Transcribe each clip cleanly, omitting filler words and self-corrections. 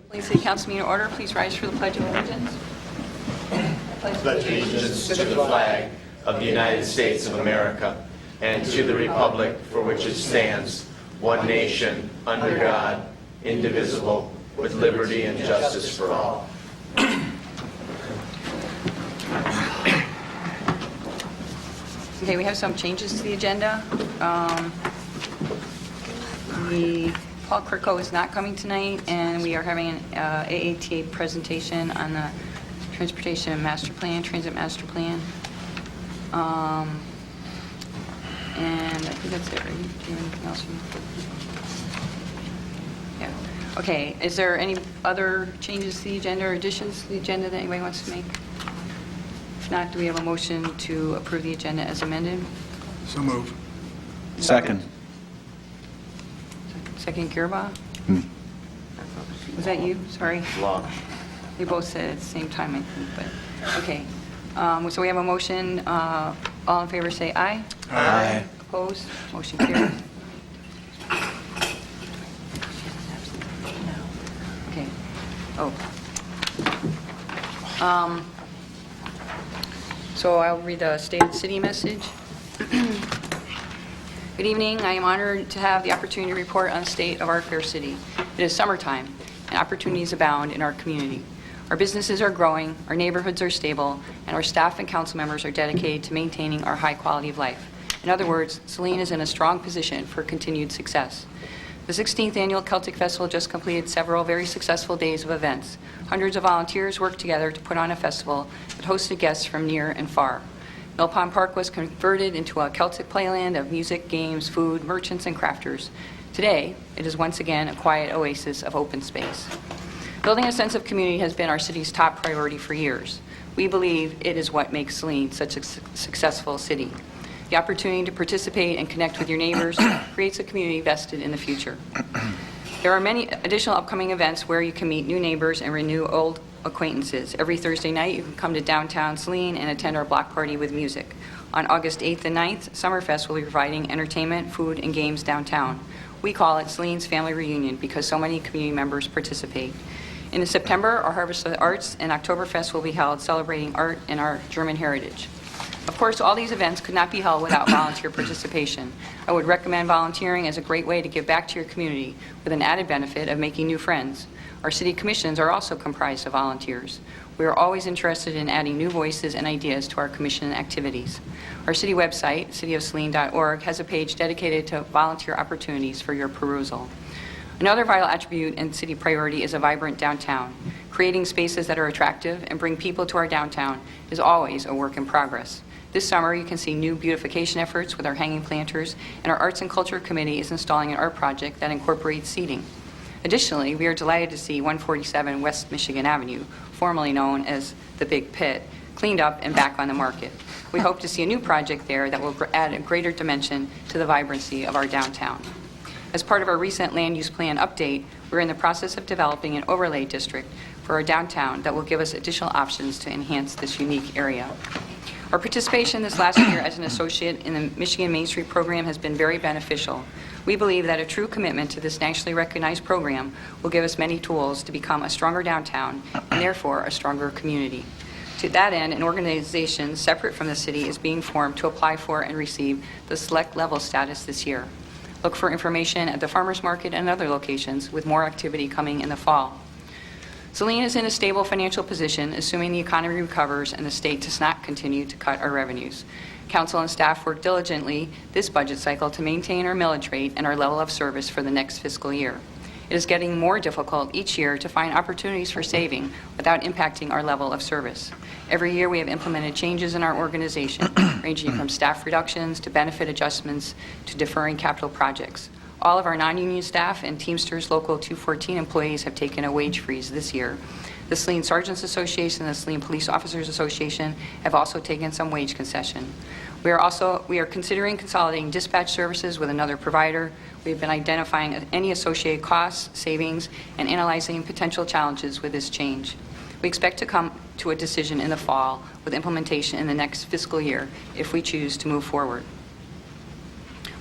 Saline City Council meeting order. Please rise for the Pledge of Allegiance. Pledge allegiance to the flag of the United States of America and to the republic for which it stands, one nation, under God, indivisible, with liberty and justice for all. Okay, we have some changes to the agenda. Paul Kirko is not coming tonight, and we are having an AATA presentation on the Transportation Master Plan, Transit Master Plan. And I think that's it, right? Do you have anything else? Yeah. Okay, is there any other changes to the agenda or additions to the agenda that anybody wants to make? If not, do we have a motion to approve the agenda as amended? So move. Second. Second, Girba? Was that you? Sorry. Law. They both said it at the same time, I think, but, okay. So we have a motion. All in favor say aye. Aye. Opposed? Motion carries. Okay. Oh. So I'll read the State of the City message. Good evening. I am honored to have the opportunity to report on the state of our fair city. It is summertime, and opportunities abound in our community. Our businesses are growing, our neighborhoods are stable, and our staff and council members are dedicated to maintaining our high quality of life. In other words, Saline is in a strong position for continued success. The 16th Annual Celtic Festival just completed several very successful days of events. Hundreds of volunteers worked together to put on a festival that hosted guests from near and far. Mill Pond Park was converted into a Celtic playland of music, games, food, merchants, and crafters. Today, it is once again a quiet oasis of open space. Building a sense of community has been our city's top priority for years. We believe it is what makes Saline such a successful city. The opportunity to participate and connect with your neighbors creates a community vested in the future. There are many additional upcoming events where you can meet new neighbors and renew old acquaintances. Every Thursday night, you can come to downtown Saline and attend our block party with music. On August 8th and 9th, Summerfest will be providing entertainment, food, and games downtown. We call it Saline's Family Reunion because so many community members participate. In September, our Harvest of the Arts and Oktoberfest will be held, celebrating art and our German heritage. Of course, all these events could not be held without volunteer participation. I would recommend volunteering as a great way to give back to your community, with an added benefit of making new friends. Our city commissions are also comprised of volunteers. We are always interested in adding new voices and ideas to our commission activities. Our city website, cityofsaline.org, has a page dedicated to volunteer opportunities for your perusal. Another vital attribute and city priority is a vibrant downtown. Creating spaces that are attractive and bring people to our downtown is always a work in progress. This summer, you can see new beautification efforts with our hanging planters, and our Arts and Culture Committee is installing an art project that incorporates seating. Additionally, we are delighted to see 147 West Michigan Avenue, formerly known as the Big Pit, cleaned up and back on the market. We hope to see a new project there that will add a greater dimension to the vibrancy of our downtown. As part of our recent land use plan update, we're in the process of developing an overlay district for our downtown that will give us additional options to enhance this unique area. Our participation this last year as an associate in the Michigan Main Street program has been very beneficial. We believe that a true commitment to this nationally recognized program will give us many tools to become a stronger downtown and therefore a stronger community. To that end, an organization separate from the city is being formed to apply for and receive the select level status this year. Look for information at the farmers market and other locations, with more activity coming in the fall. Saline is in a stable financial position, assuming the economy recovers and the state does not continue to cut our revenues. Council and staff work diligently this budget cycle to maintain our millage rate and our level of service for the next fiscal year. It is getting more difficult each year to find opportunities for saving without impacting our level of service. Every year we have implemented changes in our organization, ranging from staff reductions to benefit adjustments to deferring capital projects. All of our non-union staff and Teamsters Local 214 employees have taken a wage freeze this year. The Saline Sergeants Association and the Saline Police Officers Association have also taken some wage concession. We are considering consolidating dispatch services with another provider. We have been identifying any associated costs, savings, and analyzing potential challenges with this change. We expect to come to a decision in the fall with implementation in the next fiscal year if we choose to move forward.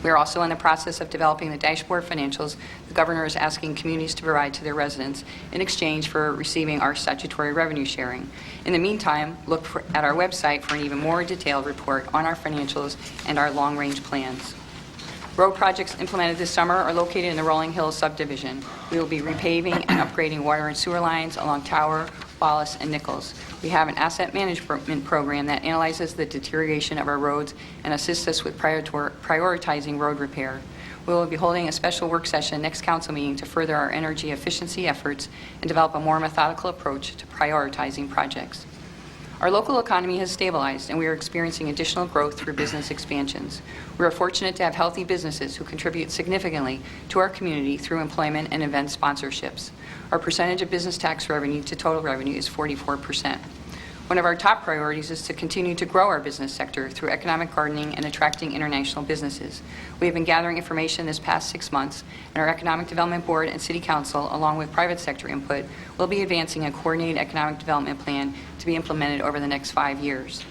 We are also in the process of developing the dashboard financials the Governor is asking communities to provide to their residents in exchange for receiving our statutory revenue sharing. In the meantime, look at our website for an even more detailed report on our financials and our long-range plans. Road projects implemented this summer are located in the Rolling Hills subdivision. We will be repaving and upgrading water and sewer lines along Tower, Wallace, and Nichols. We have an asset management program that analyzes the deterioration of our roads and assists us with prioritizing road repair. We will be holding a special work session next council meeting to further our energy efficiency efforts and develop a more methodical approach to prioritizing projects. Our local economy has stabilized, and we are experiencing additional growth through business expansions. We are fortunate to have healthy businesses who contribute significantly to our community through employment and event sponsorships. Our percentage of business tax revenue to total revenue is 44%. One of our top priorities is to continue to grow our business sector through economic gardening and attracting international businesses. We have been gathering information this past 6 months, and our Economic Development Board and City Council, along with private sector input, will be advancing a coordinated economic development plan to be implemented over the next 5 years.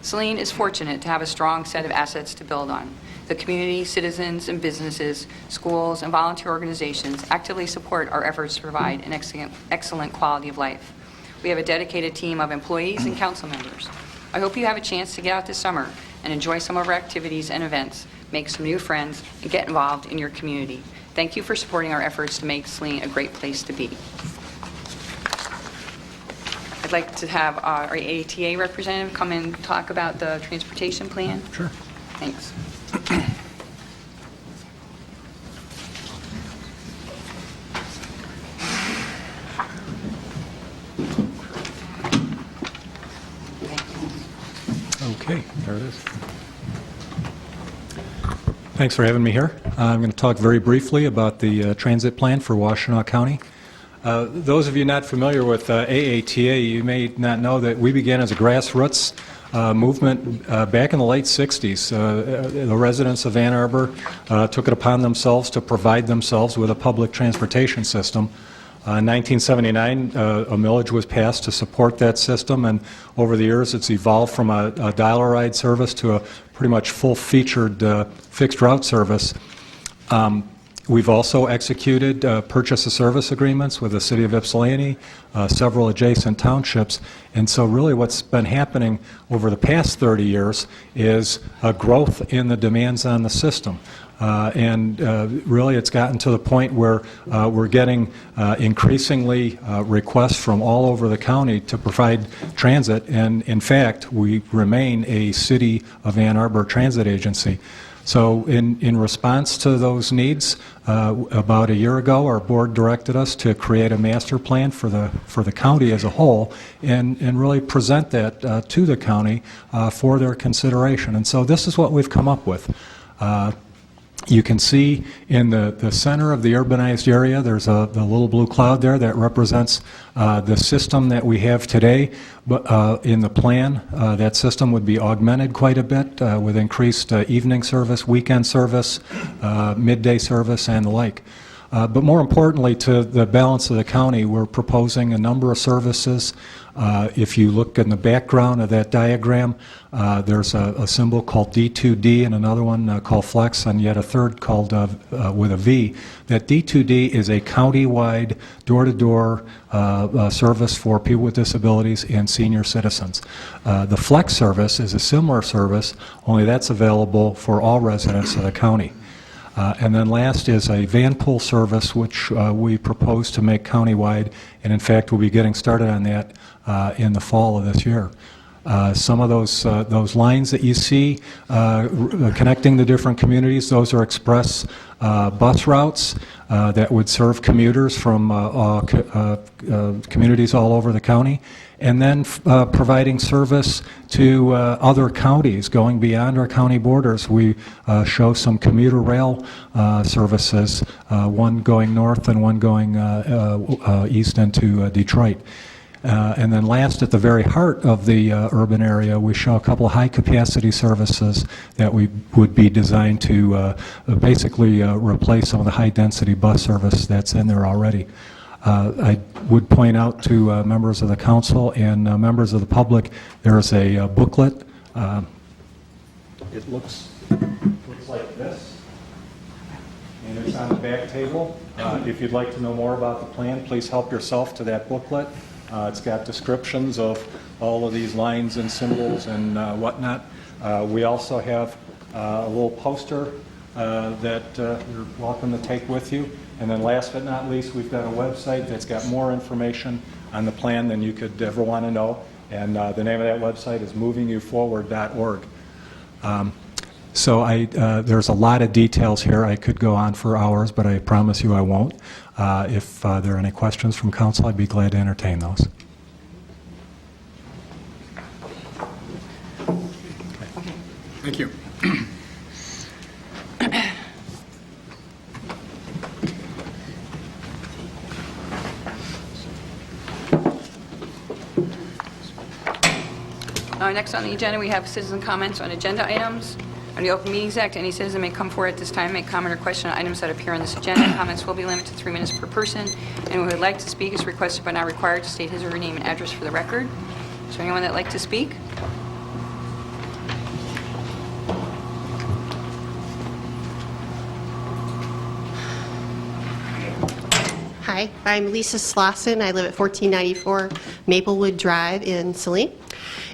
Saline is fortunate to have a strong set of assets to build on. The community, citizens, and businesses, schools, and volunteer organizations actively support our efforts to provide an excellent quality of life. We have a dedicated team of employees and council members. I hope you have a chance to get out this summer and enjoy some of our activities and events, make some new friends, and get involved in your community. Thank you for supporting our efforts to make Saline a great place to be. I'd like to have our ATA representative come and talk about the transportation plan. Sure. Thanks. Okay, there it is. Thanks for having me here. I'm going to talk very briefly about the transit plan for Washtenaw County. Those of you not familiar with AATA, you may not know that we began as a grassroots movement back in the late 60s. The residents of Ann Arbor took it upon themselves to provide themselves with a public transportation system. In 1979, a millage was passed to support that system, and over the years it's evolved from a dial-a-ride service to a pretty much full-featured fixed route service. We've also executed purchase of service agreements with the City of Ypsilanti, several adjacent townships, and so really what's been happening over the past 30 years is a growth in the demands on the system. Really it's gotten to the point where we're getting increasingly requests from all over the county to provide transit, and in fact we remain a City of Ann Arbor transit agency. So in response to those needs, about a year ago our board directed us to create a master plan for the county as a whole and really present that to the county for their consideration. And so this is what we've come up with. You can see in the center of the urbanized area, there's the little blue cloud there that represents the system that we have today. But in the plan, that system would be augmented quite a bit with increased evening service, weekend service, midday service, and the like. But more importantly, to the balance of the county, we're proposing a number of services. If you look in the background of that diagram, there's a symbol called D2D and another one called Flex, and yet a third called with a V. That D2D is a county-wide, door-to-door service for people with disabilities and senior citizens. The Flex service is a similar service, only that's available for all residents of the county. And then last is a van pool service, which we propose to make countywide, and in fact we'll be getting started on that in the fall of this year. Some of those lines that you see connecting the different communities, those are express bus routes that would serve commuters from communities all over the county, and then providing service to other counties going beyond our county borders. We show some commuter rail services, one going north and one going east into Detroit. And then last, at the very heart of the urban area, we show a couple of high-capacity services that we would be designed to basically replace some of the high-density bus service that's in there already. I would point out to members of the council and members of the public, there's a booklet. It looks like this. links on the back table. If you'd like to know more about the plan, please help yourself to that booklet. It's got descriptions of all of these lines and symbols and whatnot. We also have a little poster that you're welcome to take with you. And then last but not least, we've got a website that's got more information on the plan than you could ever want to know. And the name of that website is movingyouforward.org. So there's a lot of details here. I could go on for hours, but I promise you I won't. If there are any questions from council, I'd be glad to entertain those. Thank you. Next on the agenda, we have citizen comments on agenda items. Under the Open Meetings Act, any citizen may come forward at this time, make comment or question on items that appear on this agenda. Comments will be limited to 3 minutes per person. Anyone who would like to speak is requested but not required to state his or her name and address for the record. Is there anyone that would like to speak? Hi, I'm Lisa Slauson. I live at 1494 Maplewood Drive in Saline.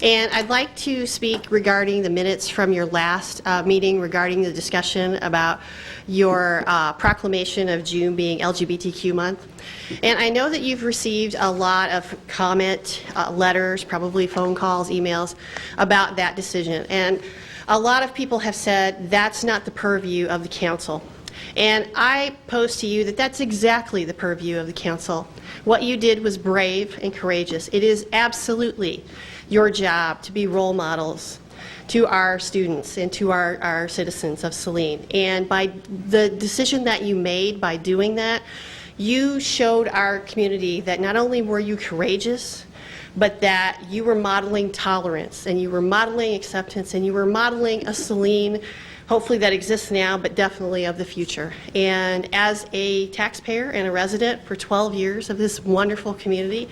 And I'd like to speak regarding the minutes from your last meeting regarding the discussion about your proclamation of June being LGBTQ month. And I know that you've received a lot of comment letters, probably phone calls, emails about that decision. And a lot of people have said that's not the purview of the council. And I pose to you that that's exactly the purview of the council. What you did was brave and courageous. It is absolutely your job to be role models to our students and to our citizens of Saline. And by the decision that you made by doing that, you showed our community that not only were you courageous, but that you were modeling tolerance, and you were modeling acceptance, and you were modeling a Saline, hopefully that exists now, but definitely of the future. And as a taxpayer and a resident for 12 years of this wonderful community,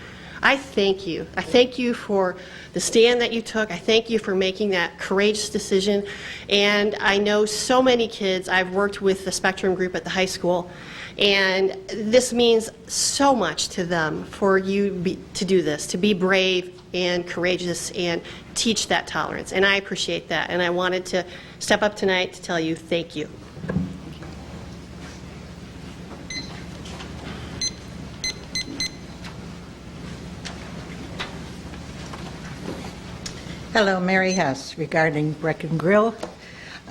I thank you. I thank you for the stand that you took. I thank you for making that courageous decision. And I know so many kids. I've worked with the Spectrum group at the high school, and this means so much to them for you to do this, to be brave and courageous and teach that tolerance. And I appreciate that. And I wanted to step up tonight to tell you thank you. Hello, Mary Hess. Regarding Breck and Grill,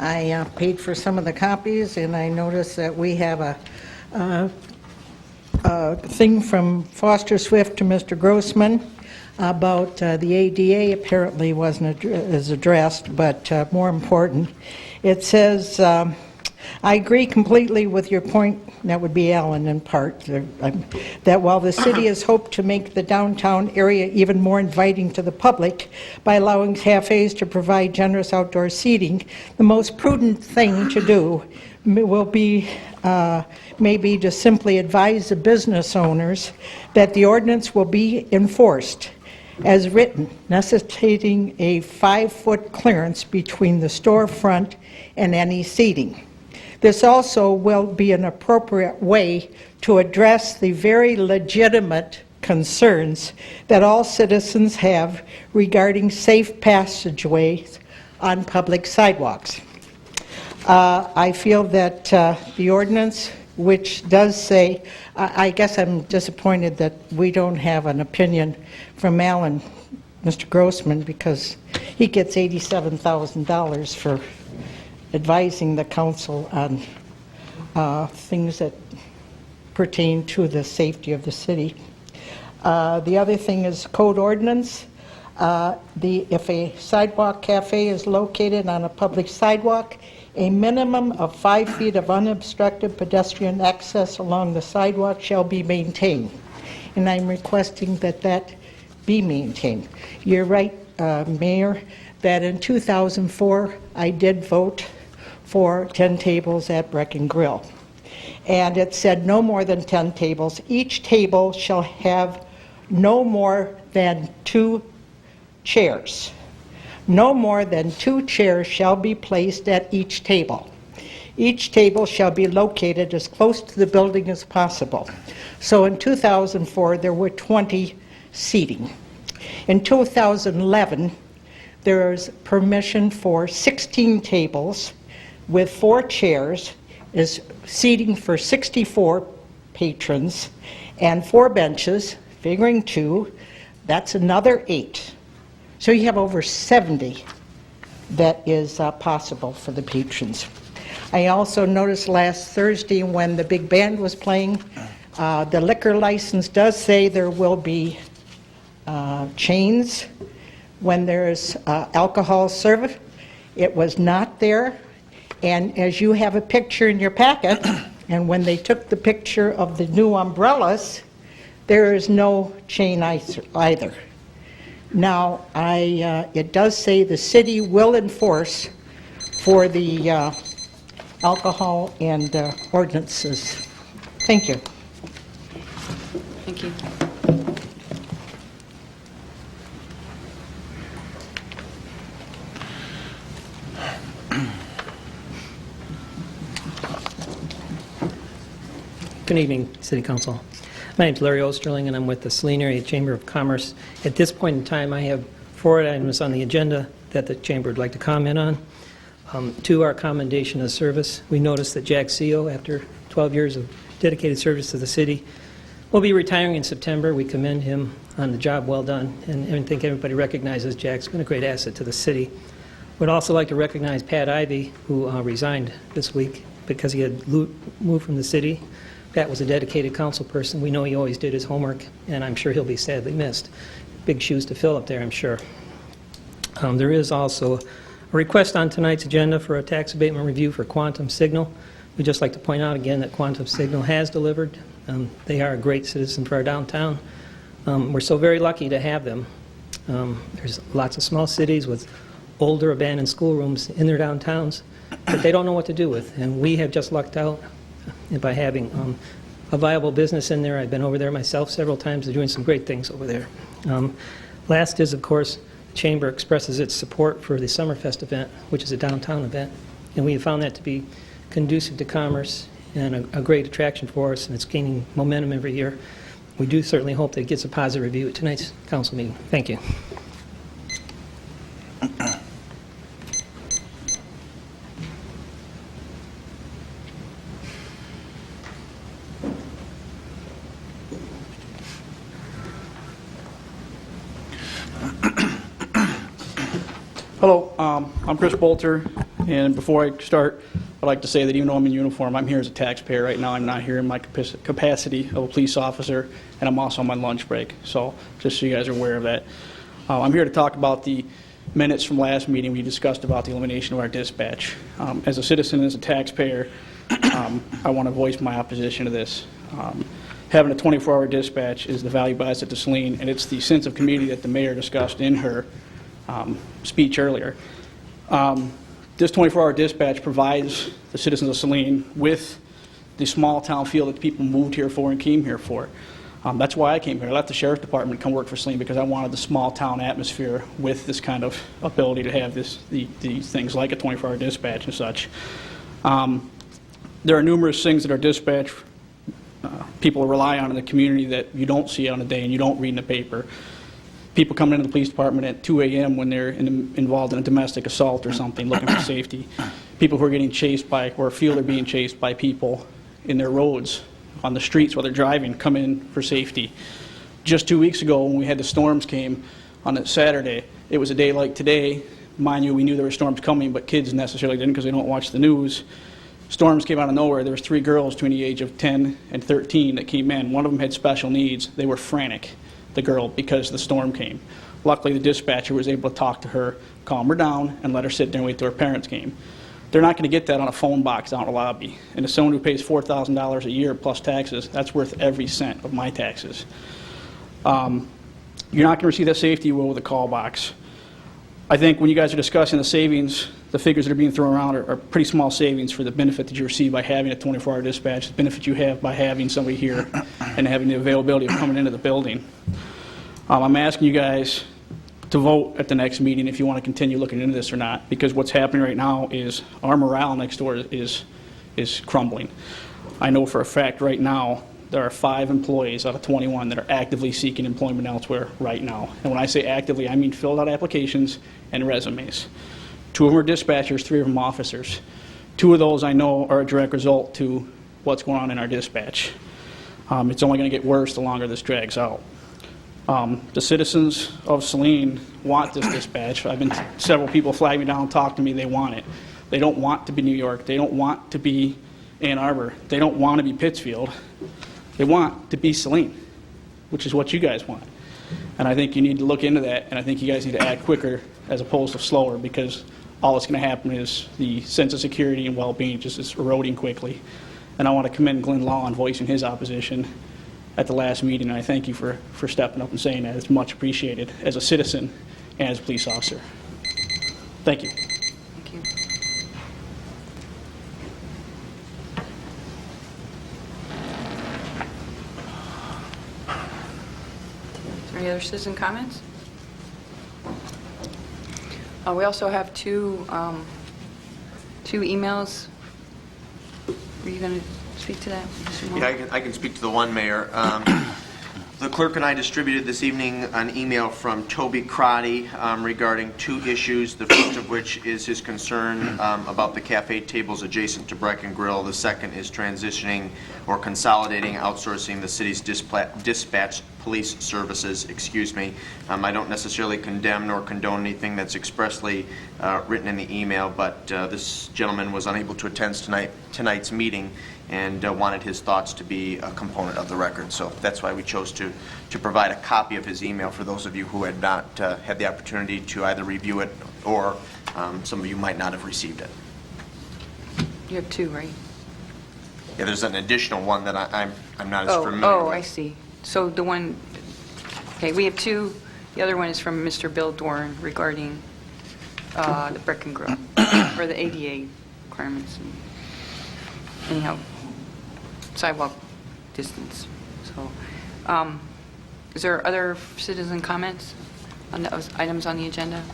I paid for some of the copies, and I noticed that we have a thing from Foster Swift to Mr. Grossman about the ADA. Apparently wasn't as addressed, but more important, it says, I agree completely with your point, that would be Alan in part, that while the city has hoped to make the downtown area even more inviting to the public by allowing cafes to provide generous outdoor seating, the most prudent thing to do will be maybe to simply advise the business owners that the ordinance will be enforced as written, necessitating a 5-foot clearance between the storefront and any seating. This also will be an appropriate way to address the very legitimate concerns that all citizens have regarding safe passageways on public sidewalks. I feel that the ordinance, which does say, I guess I'm disappointed that we don't have an opinion from Alan, Mr. Grossman, because he gets $87,000 for advising the council on things that pertain to the safety of the city. The other thing is code ordinance. If a sidewalk cafe is located on a public sidewalk, a minimum of 5 feet of unobstructed pedestrian access along the sidewalk shall be maintained. And I'm requesting that that be maintained. You're right, Mayor, that in 2004 I did vote for 10 tables at Breck and Grill. And it said no more than 10 tables. Each table shall have no more than 2 chairs. No more than 2 chairs shall be placed at each table. Each table shall be located as close to the building as possible. So in 2004, there were 20 seating. In 2011, there's permission for 16 tables with 4 chairs, is seating for 64 patrons, and 4 benches, figuring 2, that's another 8. So you have over 70 that is possible for the patrons. I also noticed last Thursday when the big band was playing, the liquor license does say there will be chains when there's alcohol served. It was not there, and as you have a picture in your packet, and when they took the picture of the new umbrellas, there is no chain either. Now, it does say the city will enforce for the alcohol and ordinances. Thank you. Thank you. Good evening, City Council. My name is Larry Osterling, and I'm with the Saline Area Chamber of Commerce. At this point in time, I have 4 items on the agenda that the Chamber would like to comment on. 2 are commendation of service. We noticed that Jack Seo, after 12 years of dedicated service to the city, will be retiring in September. We commend him on the job well done, and I think everybody recognizes Jack's been a great asset to the city. Would also like to recognize Pat Ivy, who resigned this week because he had moved from the city. Pat was a dedicated council person. We know he always did his homework, and I'm sure he'll be sadly missed. Big shoes to fill up there, I'm sure. There is also a request on tonight's agenda for a tax abatement review for Quantum Signal. We'd just like to point out again that Quantum Signal has delivered. They are a great citizen for our downtown. We're so very lucky to have them. There's lots of small cities with older abandoned schoolrooms in their downtowns that they don't know what to do with, and we have just lucked out by having a viable business in there. I've been over there myself several times. They're doing some great things over there. Last is, of course, the Chamber expresses its support for the Summerfest event, which is a downtown event, and we have found that to be conducive to commerce and a great attraction for us, and it's gaining momentum every year. We do certainly hope that it gets a positive review at tonight's council meeting. Thank you. Hello, I'm Chris Bolter, and before I start, I'd like to say that even though I'm in uniform, I'm here as a taxpayer right now. I'm not here in my capacity of a police officer, and I'm also on my lunch break, so just so you guys are aware of that. I'm here to talk about the minutes from last meeting. We discussed about the elimination of our dispatch. As a citizen and as a taxpayer, I want to voice my opposition to this. Having a 24-hour dispatch is the valuable asset to Saline, and it's the sense of community that the mayor discussed in her speech earlier. This 24-hour dispatch provides the citizens of Saline with the small town feel that people moved here for and came here for. That's why I came here. I left the sheriff's department to come work for Saline because I wanted the small town atmosphere with this kind of ability to have these things like a 24-hour dispatch and such. There are numerous things that our dispatch people rely on in the community that you don't see on a day and you don't read in the paper. People coming into the police department at 2 a.m. when they're involved in a domestic assault or something, looking for safety. People who are getting chased by, or feel they're being chased by people in their roads, on the streets while they're driving, come in for safety. Just 2 weeks ago when we had the storms came on a Saturday, it was a day like today. Mind you, we knew there were storms coming, but kids necessarily didn't because they don't watch the news. Storms came out of nowhere. There was 3 girls between the age of 10 and 13 that came in. One of them had special needs. They were frantic, the girl, because the storm came. Luckily, the dispatcher was able to talk to her, calm her down, and let her sit there and wait till her parents came. They're not going to get that on a phone box out in the lobby. And as someone who pays $4,000 a year plus taxes, that's worth every cent of my taxes. You're not going to receive that safety you will with a call box. I think when you guys are discussing the savings, the figures that are being thrown around are pretty small savings for the benefit that you receive by having a 24-hour dispatch, the benefit you have by having somebody here and having the availability of coming into the building. I'm asking you guys to vote at the next meeting if you want to continue looking into this or not, because what's happening right now is our morale next door is is crumbling. I know for a fact right now, there are 5 employees out of 21 that are actively seeking employment elsewhere right now. And when I say actively, I mean filled out applications and resumes. 2 of them are dispatchers, 3 of them officers. 2 of those I know are a direct result to what's going on in our dispatch. It's only going to get worse the longer this drags out. The citizens of Saline want this dispatch. Several people flag me down and talk to me, they want it. They don't want to be New York. They don't want to be Ann Arbor. They don't want to be Pittsfield. They want to be Saline, which is what you guys want. And I think you need to look into that, and I think you guys need to act quicker as opposed to slower, because all that's going to happen is the sense of security and well-being just is eroding quickly. And I want to commend Glenn Law on voicing his opposition at the last meeting, and I thank you for stepping up and saying that. It's much appreciated as a citizen and as a police officer. Thank you. Thank you. Is there any other citizen comments? We also have two emails. Are you going to speak to that, Mr. Moore? Yeah, I can speak to the one, Mayor. The clerk and I distributed this evening an email from Toby Crotty regarding 2 issues, the first of which is his concern about the cafe tables adjacent to Breck & Grill. The second is transitioning or consolidating, outsourcing the city's dispatch police services. I don't necessarily condemn nor condone anything that's expressly written in the email, but this gentleman was unable to attend tonight's meeting and wanted his thoughts to be a component of the record. So that's why we chose to provide a copy of his email for those of you who had not had the opportunity to either review it or some of you might not have received it. You have 2, right? Yeah, there's an additional one that I'm not as familiar with. I see. So the one, okay, we have 2. The other one is from Mr. Bill Dorn regarding the Brick and Grill, or the ADA requirements. Anyhow, sidewalk distance. So, is there other citizen comments on those items on the agenda?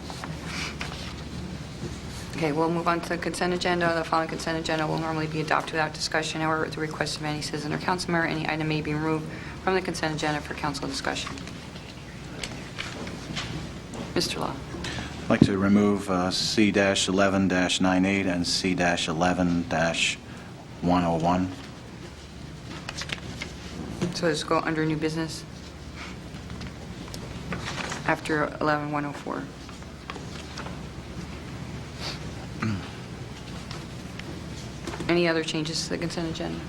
Okay, we'll move on to the consent agenda. The following consent agenda will normally be adopted without discussion. However, at the request of any citizen or council member, any item may be removed from the consent agenda for council discussion. Mr. Law. I'd like to remove C-11-98 and C-11-101. So let's go under new business after 11-104. Any other changes to the consent agenda?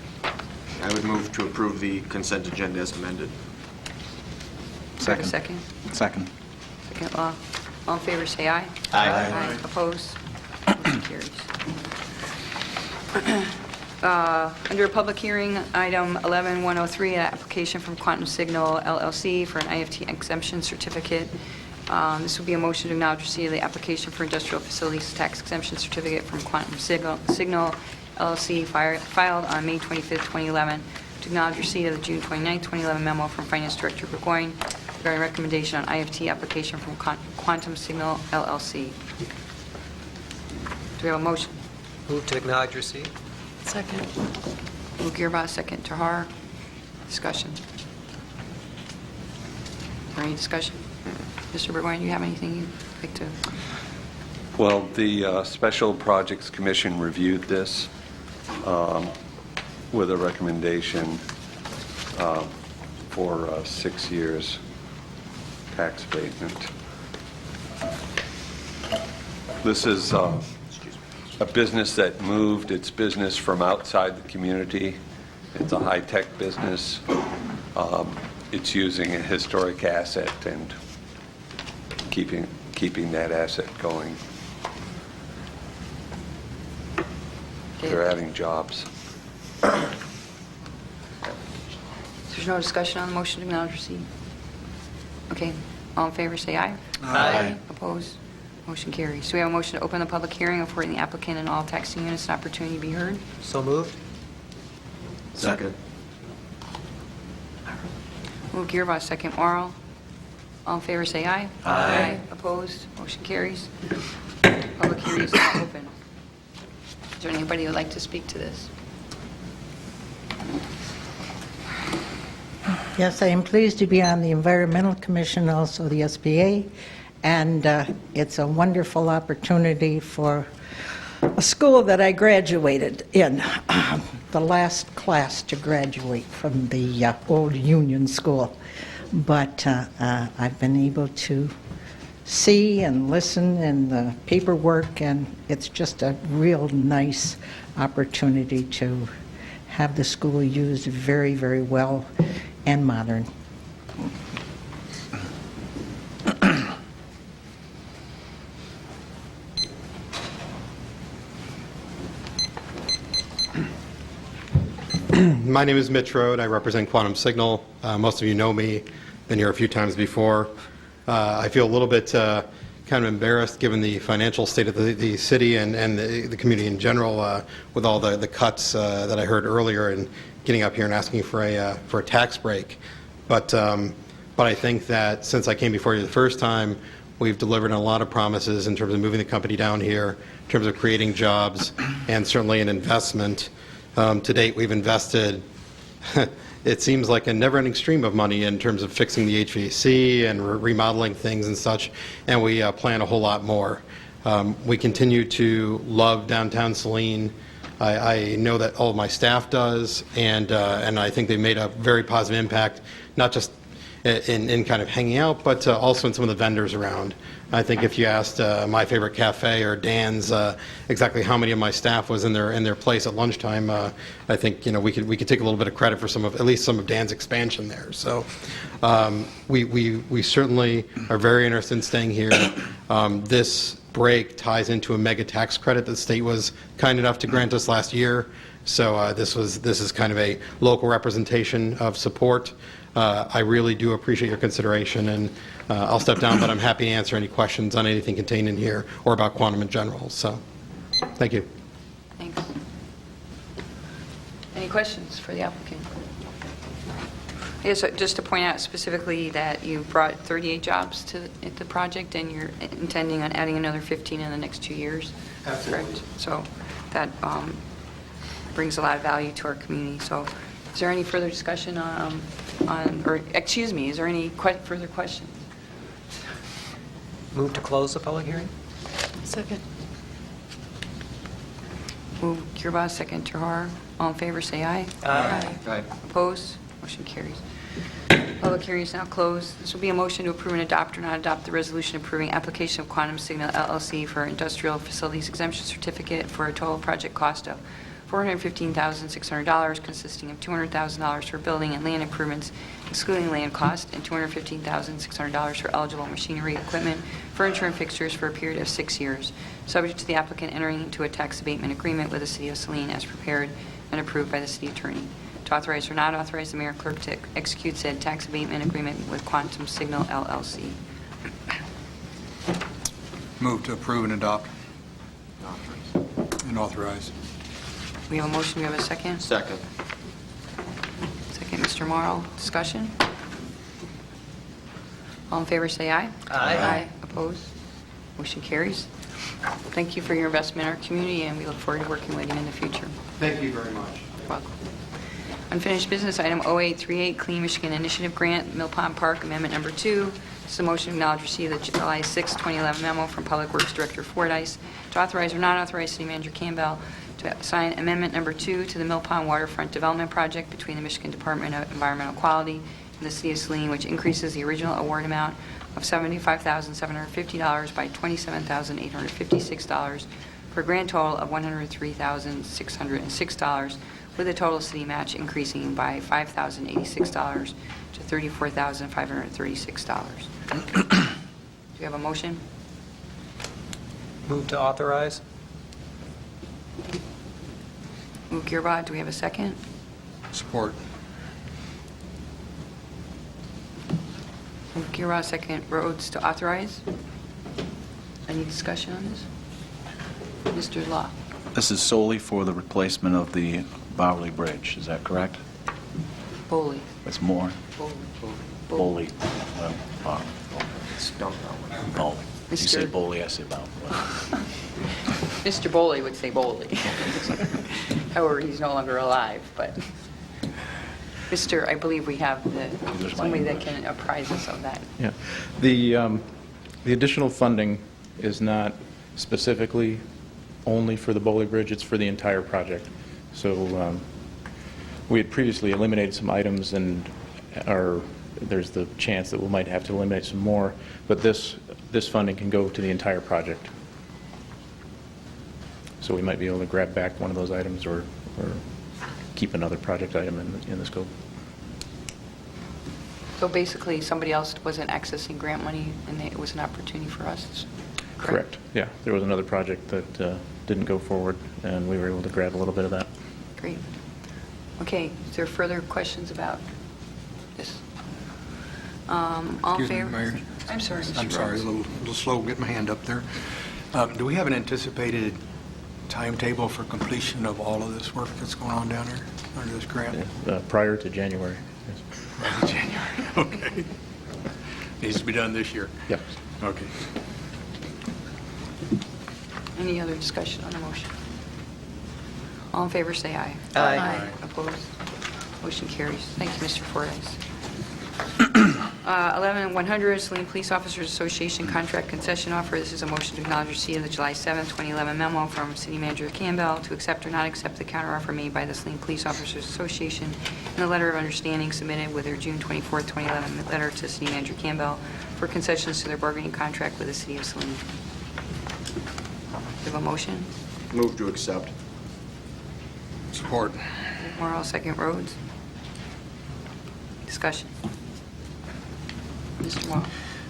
I would move to approve the consent agenda as amended. Do I have a second? Second. Second, Law. All in favor, say aye. Aye. Opposed? Motion carries. Under a public hearing, item 11-103, an application from Quantum Signal LLC for an IFT exemption certificate. This would be a motion to acknowledge receipt of the application for industrial facilities tax exemption certificate from Quantum Signal LLC filed on May 25th, 2011, to acknowledge receipt of the June 29th, 2011 memo from Finance Director Burgoyne regarding recommendation on IFT application from Quantum Signal LLC. Do we have a motion? Move to acknowledge receipt. Second. Move Gearbox, second. Tahar. Discussion. Is there any discussion? Mr. Burgoyne, do you have anything you'd like to? Well, the Special Projects Commission reviewed this with a recommendation for 6 years tax abatement. This is a business that moved its business from outside the community. It's a high-tech business. It's using a historic asset and keeping that asset going. They're adding jobs. There's no discussion on the motion to acknowledge receipt? Okay. All in favor, say aye. Aye. Opposed? Motion carries. So we have a motion to open the public hearing, affording the applicant and all taxing units an opportunity to be heard. So moved. Second. Move Gearbox, second. Oral. All in favor, say aye. Aye. Opposed? Motion carries. Public hearing is now open. Is there anybody who would like to speak to this? Yes, I am pleased to be on the Environmental Commission, also the SBA, and it's a wonderful opportunity for a school that I graduated in, the last class to graduate from the old Union School. But I've been able to see and listen in the paperwork, and it's just a real nice opportunity to have the school used very, very well and modern. My name is Mitch Rode. I represent Quantum Signal. Most of you know me. Been here a few times before. I feel a little bit kind of embarrassed given the financial state of the city and the community in general with all the cuts that I heard earlier and getting up here and asking for a tax break. But I think that since I came before you the first time, we've delivered on a lot of promises in terms of moving the company down here, in terms of creating jobs, and certainly an investment. To date, we've invested, it seems like a never-ending stream of money in terms of fixing the HVAC and remodeling things and such, and we plan a whole lot more. We continue to love downtown Saline. I know that all of my staff does, and I think they made a very positive impact, not just in kind of hanging out, but also in some of the vendors around. I think if you asked My Favorite Cafe or Dan's exactly how many of my staff was in their place at lunchtime, I think we could take a little bit of credit for at least some of Dan's expansion there. So we certainly are very interested in staying here. This break ties into a mega tax credit that the state was kind enough to grant us last year. So this is kind of a local representation of support. I really do appreciate your consideration, and I'll step down, but I'm happy to answer any questions on anything contained in here or about quantum in general. So, thank you. Thanks. Any questions for the applicant? I guess just to point out specifically that you brought 38 jobs to the project, and you're intending on adding another 15 in the next 2 years. Absolutely. Correct? So that brings a lot of value to our community. So is there any further discussion or excuse me, is there any further questions? Move to close the public hearing? Second. Move Kirby, second Tahar. All in favor, say aye. Aye. Opposed? Motion carries. Public hearing is now closed. This will be a motion to approve and adopt or not adopt the resolution approving application of Quantum Signal LLC for industrial facilities exemption certificate for a total project cost of $415,600, consisting of $200,000 for building and land improvements, excluding land cost, and $215,600 for eligible machinery, equipment, furniture, and fixtures for a period of 6 years, subject to the applicant entering into a tax abatement agreement with the City of Saline as prepared and approved by the City Attorney. To authorize or not authorize the Mayor Clerk to execute said tax abatement agreement with Quantum Signal LLC. Move to approve and adopt. And authorize. We have a motion. We have a second. Second. Second, Mr. Morrow. Discussion? All in favor, say aye. Aye. Opposed? Motion carries. Thank you for your investment in our community, and we look forward to working with you in the future. Thank you very much. You're welcome. Unfinished business, item 0838, Clean Michigan Initiative Grant, Mill Pond Park, Amendment Number 2. This is a motion to acknowledge receipt of the July 6, 2011 memo from Public Works Director Fordyce to authorize or not authorize City Manager Campbell to sign Amendment Number 2 to the Mill Pond Waterfront Development Project between the Michigan Department of Environmental Quality and the City of Saline, which increases the original award amount of $75,750 by $27,856 for a grand total of $103,606, with the total city match increasing by $5,086 to $34,536. Do you have a motion? Move to authorize? Move Gearbot. Do we have a second? Support. Move Gearbot, second Rhodes to authorize. Any discussion on this? Mr. Law. This is solely for the replacement of the Bowerly Bridge, is that correct? Bowley. It's more? Bowley. Bowley. Bowley. You say Mr. Bowley, I say Bowerly. Mr. Bowley would say Bowley. However, he's no longer alive, but Mr., I believe we have somebody that can apprise us of that. Yeah. The additional funding is not specifically only for the Bowley Bridge, it's for the entire project. So we had previously eliminated some items, and there's the chance that we might have to eliminate some more, but this funding can go to the entire project. So we might be able to grab back one of those items or keep another project item in the scope. So basically, somebody else wasn't accessing grant money, and it was an opportunity for us? Correct. Yeah, there was another project that didn't go forward, and we were able to grab a little bit of that. Great. Okay, is there further questions about this? All in Excuse me, favor? Mayor. I'm sorry, Mr. I'm sorry, Rhodes. a little slow getting my hand up there. Do we have an anticipated timetable for completion of all of this work that's going on down there under this grant? Prior to January. Yes. January, okay. Needs to be done this year? Yep. Okay. Any other discussion on the motion? All in favor, say aye. Aye. Aye. Opposed? Motion carries. Thank you, Mr. Fordyce. 11 and 100, Saline Police Officers Association Contract Concession Offer. This is a motion to acknowledge receipt of the July 7, 2011 memo from City Manager Campbell to accept or not accept the counteroffer made by the Saline Police Officers Association and the letter of understanding submitted with their June 24, 2011 letter to City Manager Campbell for concessions to their bargaining contract with the City of Saline. Do you have a motion? Move to accept. Support. Morrow, second. Rhodes. Discussion. Mr. Morrow.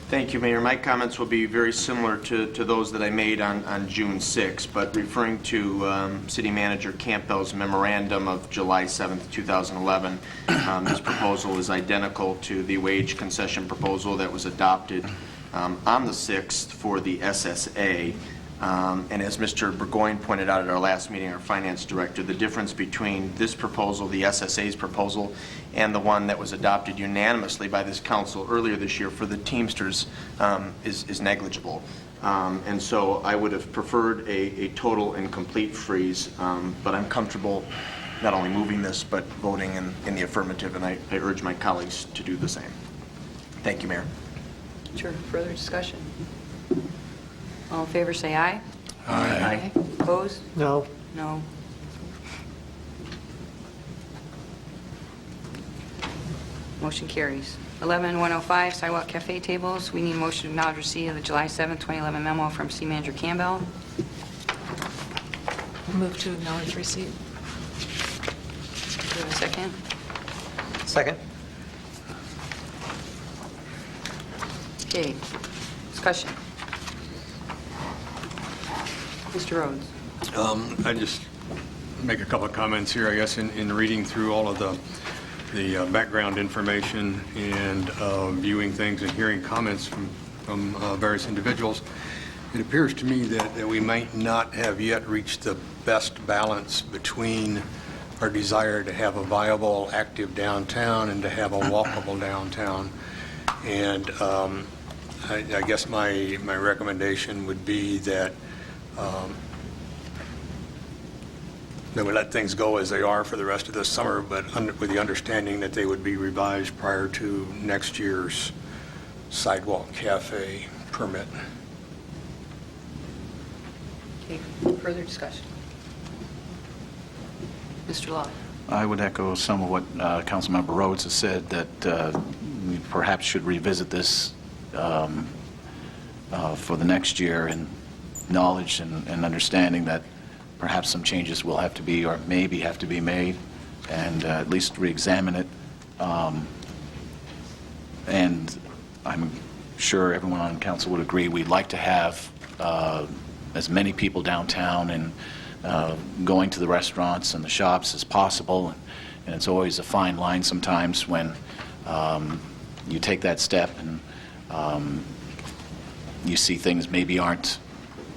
Thank you, Mayor. My comments will be very similar to those that I made on June 6, but referring to City Manager Campbell's memorandum of July 7, 2011. This proposal is identical to the wage concession proposal that was adopted on the 6th for the SSA. And as Mr. Burgoyne pointed out at our last meeting, our finance director, the difference between this proposal, the SSA's proposal, and the one that was adopted unanimously by this council earlier this year for the Teamsters is negligible. And so I would have preferred a total and complete freeze, but I'm comfortable not only moving this, but voting in the affirmative, and I urge my colleagues to do the same. Thank you, Mayor. Sure. Further discussion? All in favor, say aye. Aye. Opposed? No. No. Motion carries. 11-105, Sidewalk Cafe Tables. We need a motion to acknowledge receipt of the July 7, 2011 memo from City Manager Campbell. Move to acknowledge receipt. Do you have a second? Second. Okay. Discussion. Mr. Rhodes. I just make a couple of comments here, I guess, in reading through all of the background information and viewing things and hearing comments from various individuals. It appears to me that we might not have yet reached the best balance between our desire to have a viable, active downtown and to have a walkable downtown. And I guess my recommendation would be that we let things go as they are for the rest of this summer, but with the understanding that they would be revised prior to next year's sidewalk cafe permit. Okay. Further discussion. Mr. Law. I would echo some of what Councilmember Rhodes has said, that we perhaps should revisit this for the next year, in knowledge and understanding that perhaps some changes will have to be, or maybe have to be made, and at least re-examine it. And I'm sure everyone on council would agree we'd like to have as many people downtown and going to the restaurants and the shops as possible. And it's always a fine line sometimes when you take that step and you see things maybe aren't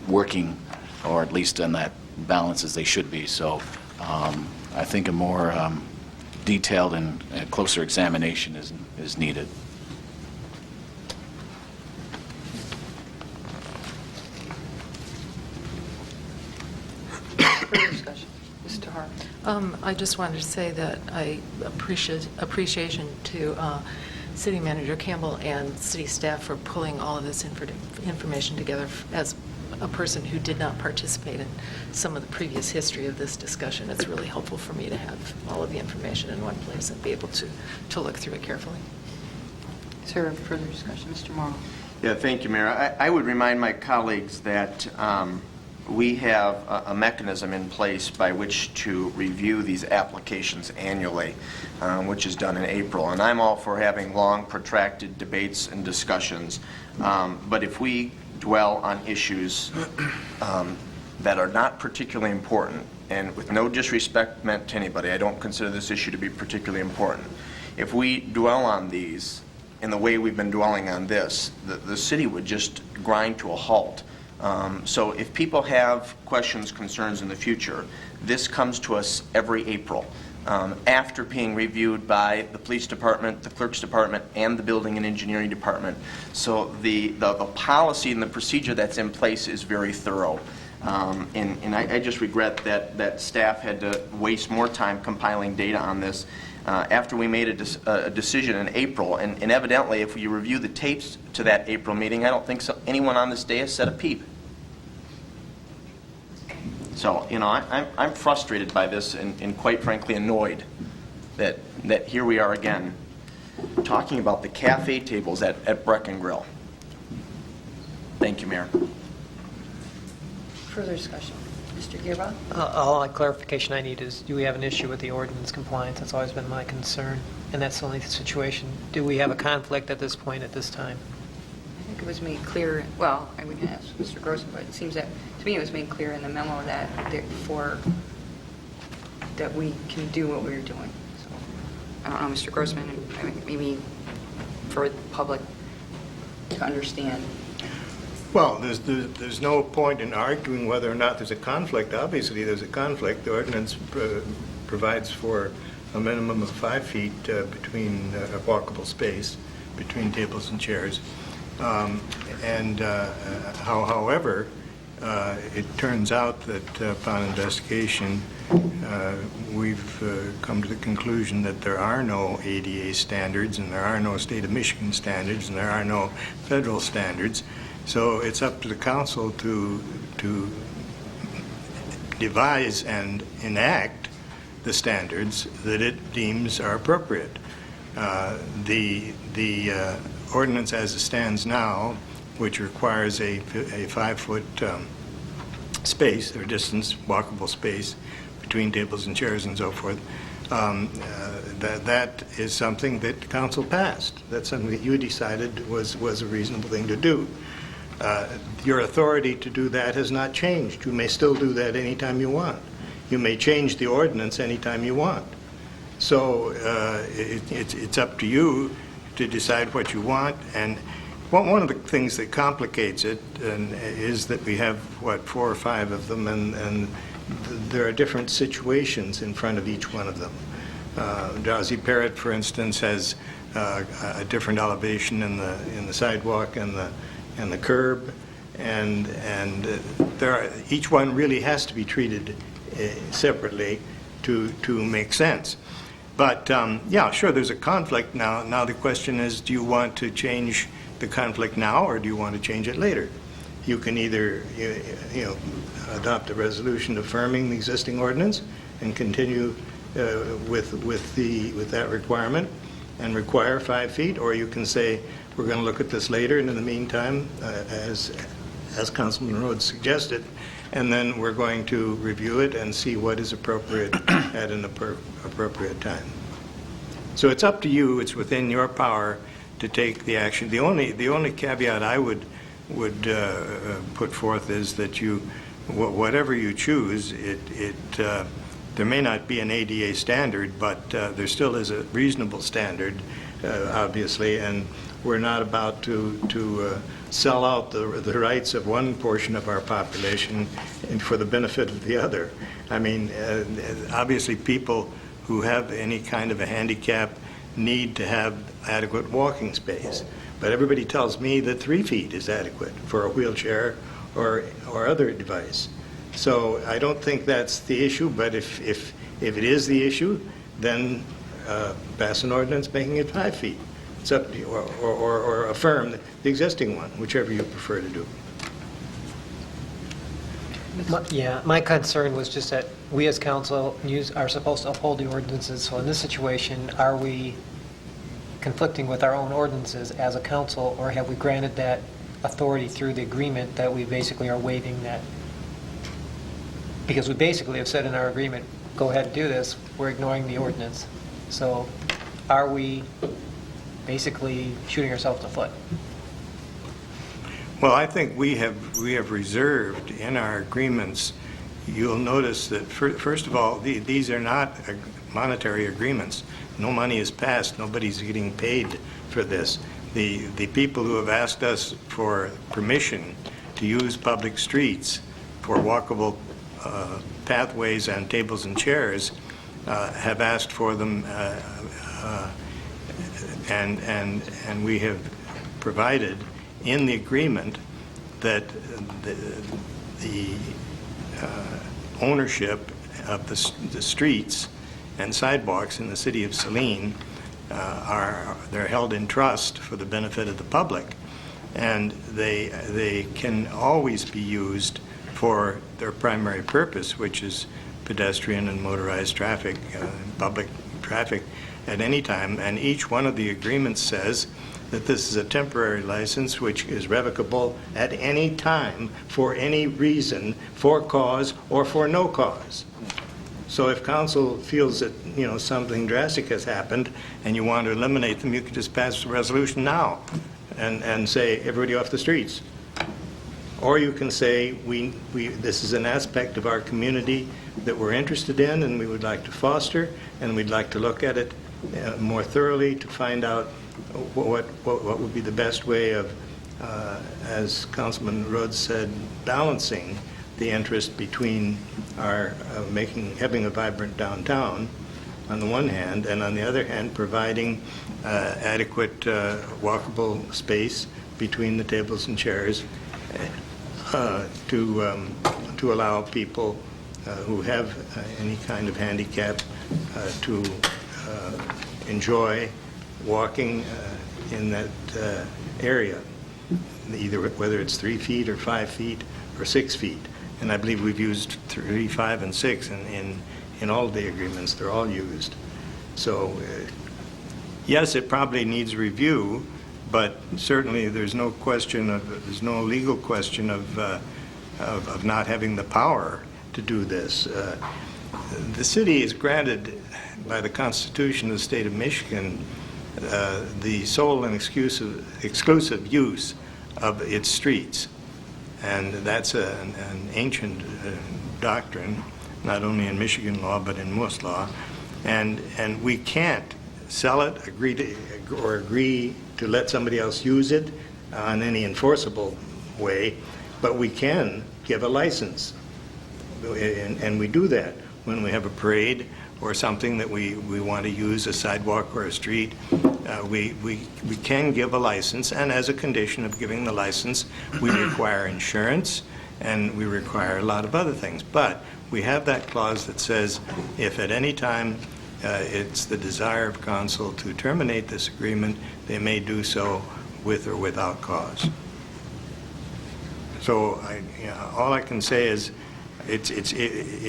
working, or at least in that balance as they should be. So I think a more detailed and closer examination is needed. Further discussion. Mr. Hart. I just wanted to say that I appreciation to City Manager Campbell and city staff for pulling all of this information together as a person who did not participate in some of the previous history of this discussion. It's really helpful for me to have all of the information in one place and be able to look through it carefully. Is there further discussion? Mr. Morrow. Yeah, thank you, Mayor. I would remind my colleagues that we have a mechanism in place by which to review these applications annually, which is done in April. And I'm all for having long, protracted debates and discussions. But if we dwell on issues that are not particularly important, and with no disrespect meant to anybody, I don't consider this issue to be particularly important. If we dwell on these in the way we've been dwelling on this, the city would just grind to a halt. So if people have questions, concerns in the future, this comes to us every April after being reviewed by the police department, the clerk's department, and the building and engineering department. So the policy and the procedure that's in place is very thorough. And I just regret that staff had to waste more time compiling data on this after we made a decision in April. And evidently, if you review the tapes to that April meeting, I don't think anyone on this day has said a peep. So, you know, I'm frustrated by this and quite frankly annoyed that here we are again talking about the cafe tables at Breck and Grill. Thank you, Mayor. Further discussion. Mr. Gearba. All clarification I need is, do we have an issue with the ordinance compliance? That's always been my concern, and that's the only situation. Do we have a conflict at this point, at this time? I think it was made clear, well, we can ask Mr. Grossman, but it seems that, to me, it was made clear in the memo that we can do what we're doing. So, I don't know, Mr. Grossman, maybe for the public to understand. Well, there's no point in arguing whether or not there's a conflict. Obviously, there's a conflict. The ordinance provides for a minimum of 5 feet between a walkable space between tables and chairs. However, it turns out that upon investigation, we've come to the conclusion that there are no ADA standards, and there are no state of Michigan standards, and there are no federal standards. So it's up to the council to devise and enact the standards that it deems are appropriate. The ordinance as it stands now, which requires a 5-foot space or distance, walkable space between tables and chairs and so forth, that is something that the council passed. That's something that you decided was a reasonable thing to do. Your authority to do that has not changed. You may still do that anytime you want. You may change the ordinance anytime you want. So it's up to you to decide what you want. And one of the things that complicates it is that we have, 4 or 5 of them, and there are different situations in front of each one of them. Drowsy Parrot, for instance, has a different elevation in the sidewalk and the curb, and each one really has to be treated separately to make sense. But yeah, sure, there's a conflict now. Now the question is, do you want to change the conflict now, or do you want to change it later? You can either adopt a resolution affirming the existing ordinance and continue with that requirement and require 5 feet, or you can say, we're going to look at this later, and in the meantime, as Councilman Rhodes suggested, and then we're going to review it and see what is appropriate at an appropriate time. So it's up to you. It's within your power to take the action. The only caveat I would put forth is that whatever you choose, there may not be an ADA standard, but there still is a reasonable standard, obviously, and we're not about to sell out the rights of one portion of our population and for the benefit of the other. I mean, obviously people who have any kind of a handicap need to have adequate walking space. But everybody tells me that 3 feet is adequate for a wheelchair or other device. So I don't think that's the issue, but if it is the issue, then pass an ordinance making it 5 feet. It's up to you, or affirm the existing one, whichever you prefer to do. Yeah, my concern was just that we as council are supposed to uphold the ordinances, so in this situation, are we conflicting with our own ordinances as a council, or have we granted that authority through the agreement that we basically are waiving that? Because we basically have said in our agreement, go ahead and do this, we're ignoring the ordinance. So are we basically shooting ourselves in the foot? Well, I think we have reserved in our agreements, you'll notice that, first of all, these are not monetary agreements. No money is passed, nobody's getting paid for this. The people who have asked us for permission to use public streets for walkable pathways and tables and chairs have asked for them, and we have provided in the agreement that the ownership of the streets and sidewalks in the city of Saline they're held in trust for the benefit of the public, and they can always be used for their primary purpose, which is pedestrian and motorized traffic, public traffic at any time. And each one of the agreements says that this is a temporary license which is revocable at any time for any reason, for cause or for no cause. So if council feels that, something drastic has happened and you want to eliminate them, you can just pass a resolution now and say, everybody off the streets. Or you can say, this is an aspect of our community that we're interested in and we would like to foster, and we'd like to look at it more thoroughly to find out what would be the best way of, as Councilman Rhodes said, balancing the interest between our having a vibrant downtown on the one hand, and on the other hand, providing adequate walkable space between the tables and chairs to allow people who have any kind of handicap to enjoy walking in that area, either whether it's 3 feet or 5 feet or 6 feet. And I believe we've used 3, 5, and 6 in all the agreements. They're all used. So yes, it probably needs review, but certainly there's no legal question of not having the power to do this. The city is granted by the Constitution of the state of Michigan the sole and exclusive use of its streets. And that's an ancient doctrine, not only in Michigan law, but in most law. And we can't sell it, agree to let somebody else use it on any enforceable way, but we can give a license. And we do that when we have a parade or something that we want to use, a sidewalk or a street. We can give a license, and as a condition of giving the license, we require insurance and we require a lot of other things. But we have that clause that says if at any time it's the desire of council to terminate this agreement, they may do so with or without cause. So all I can say is it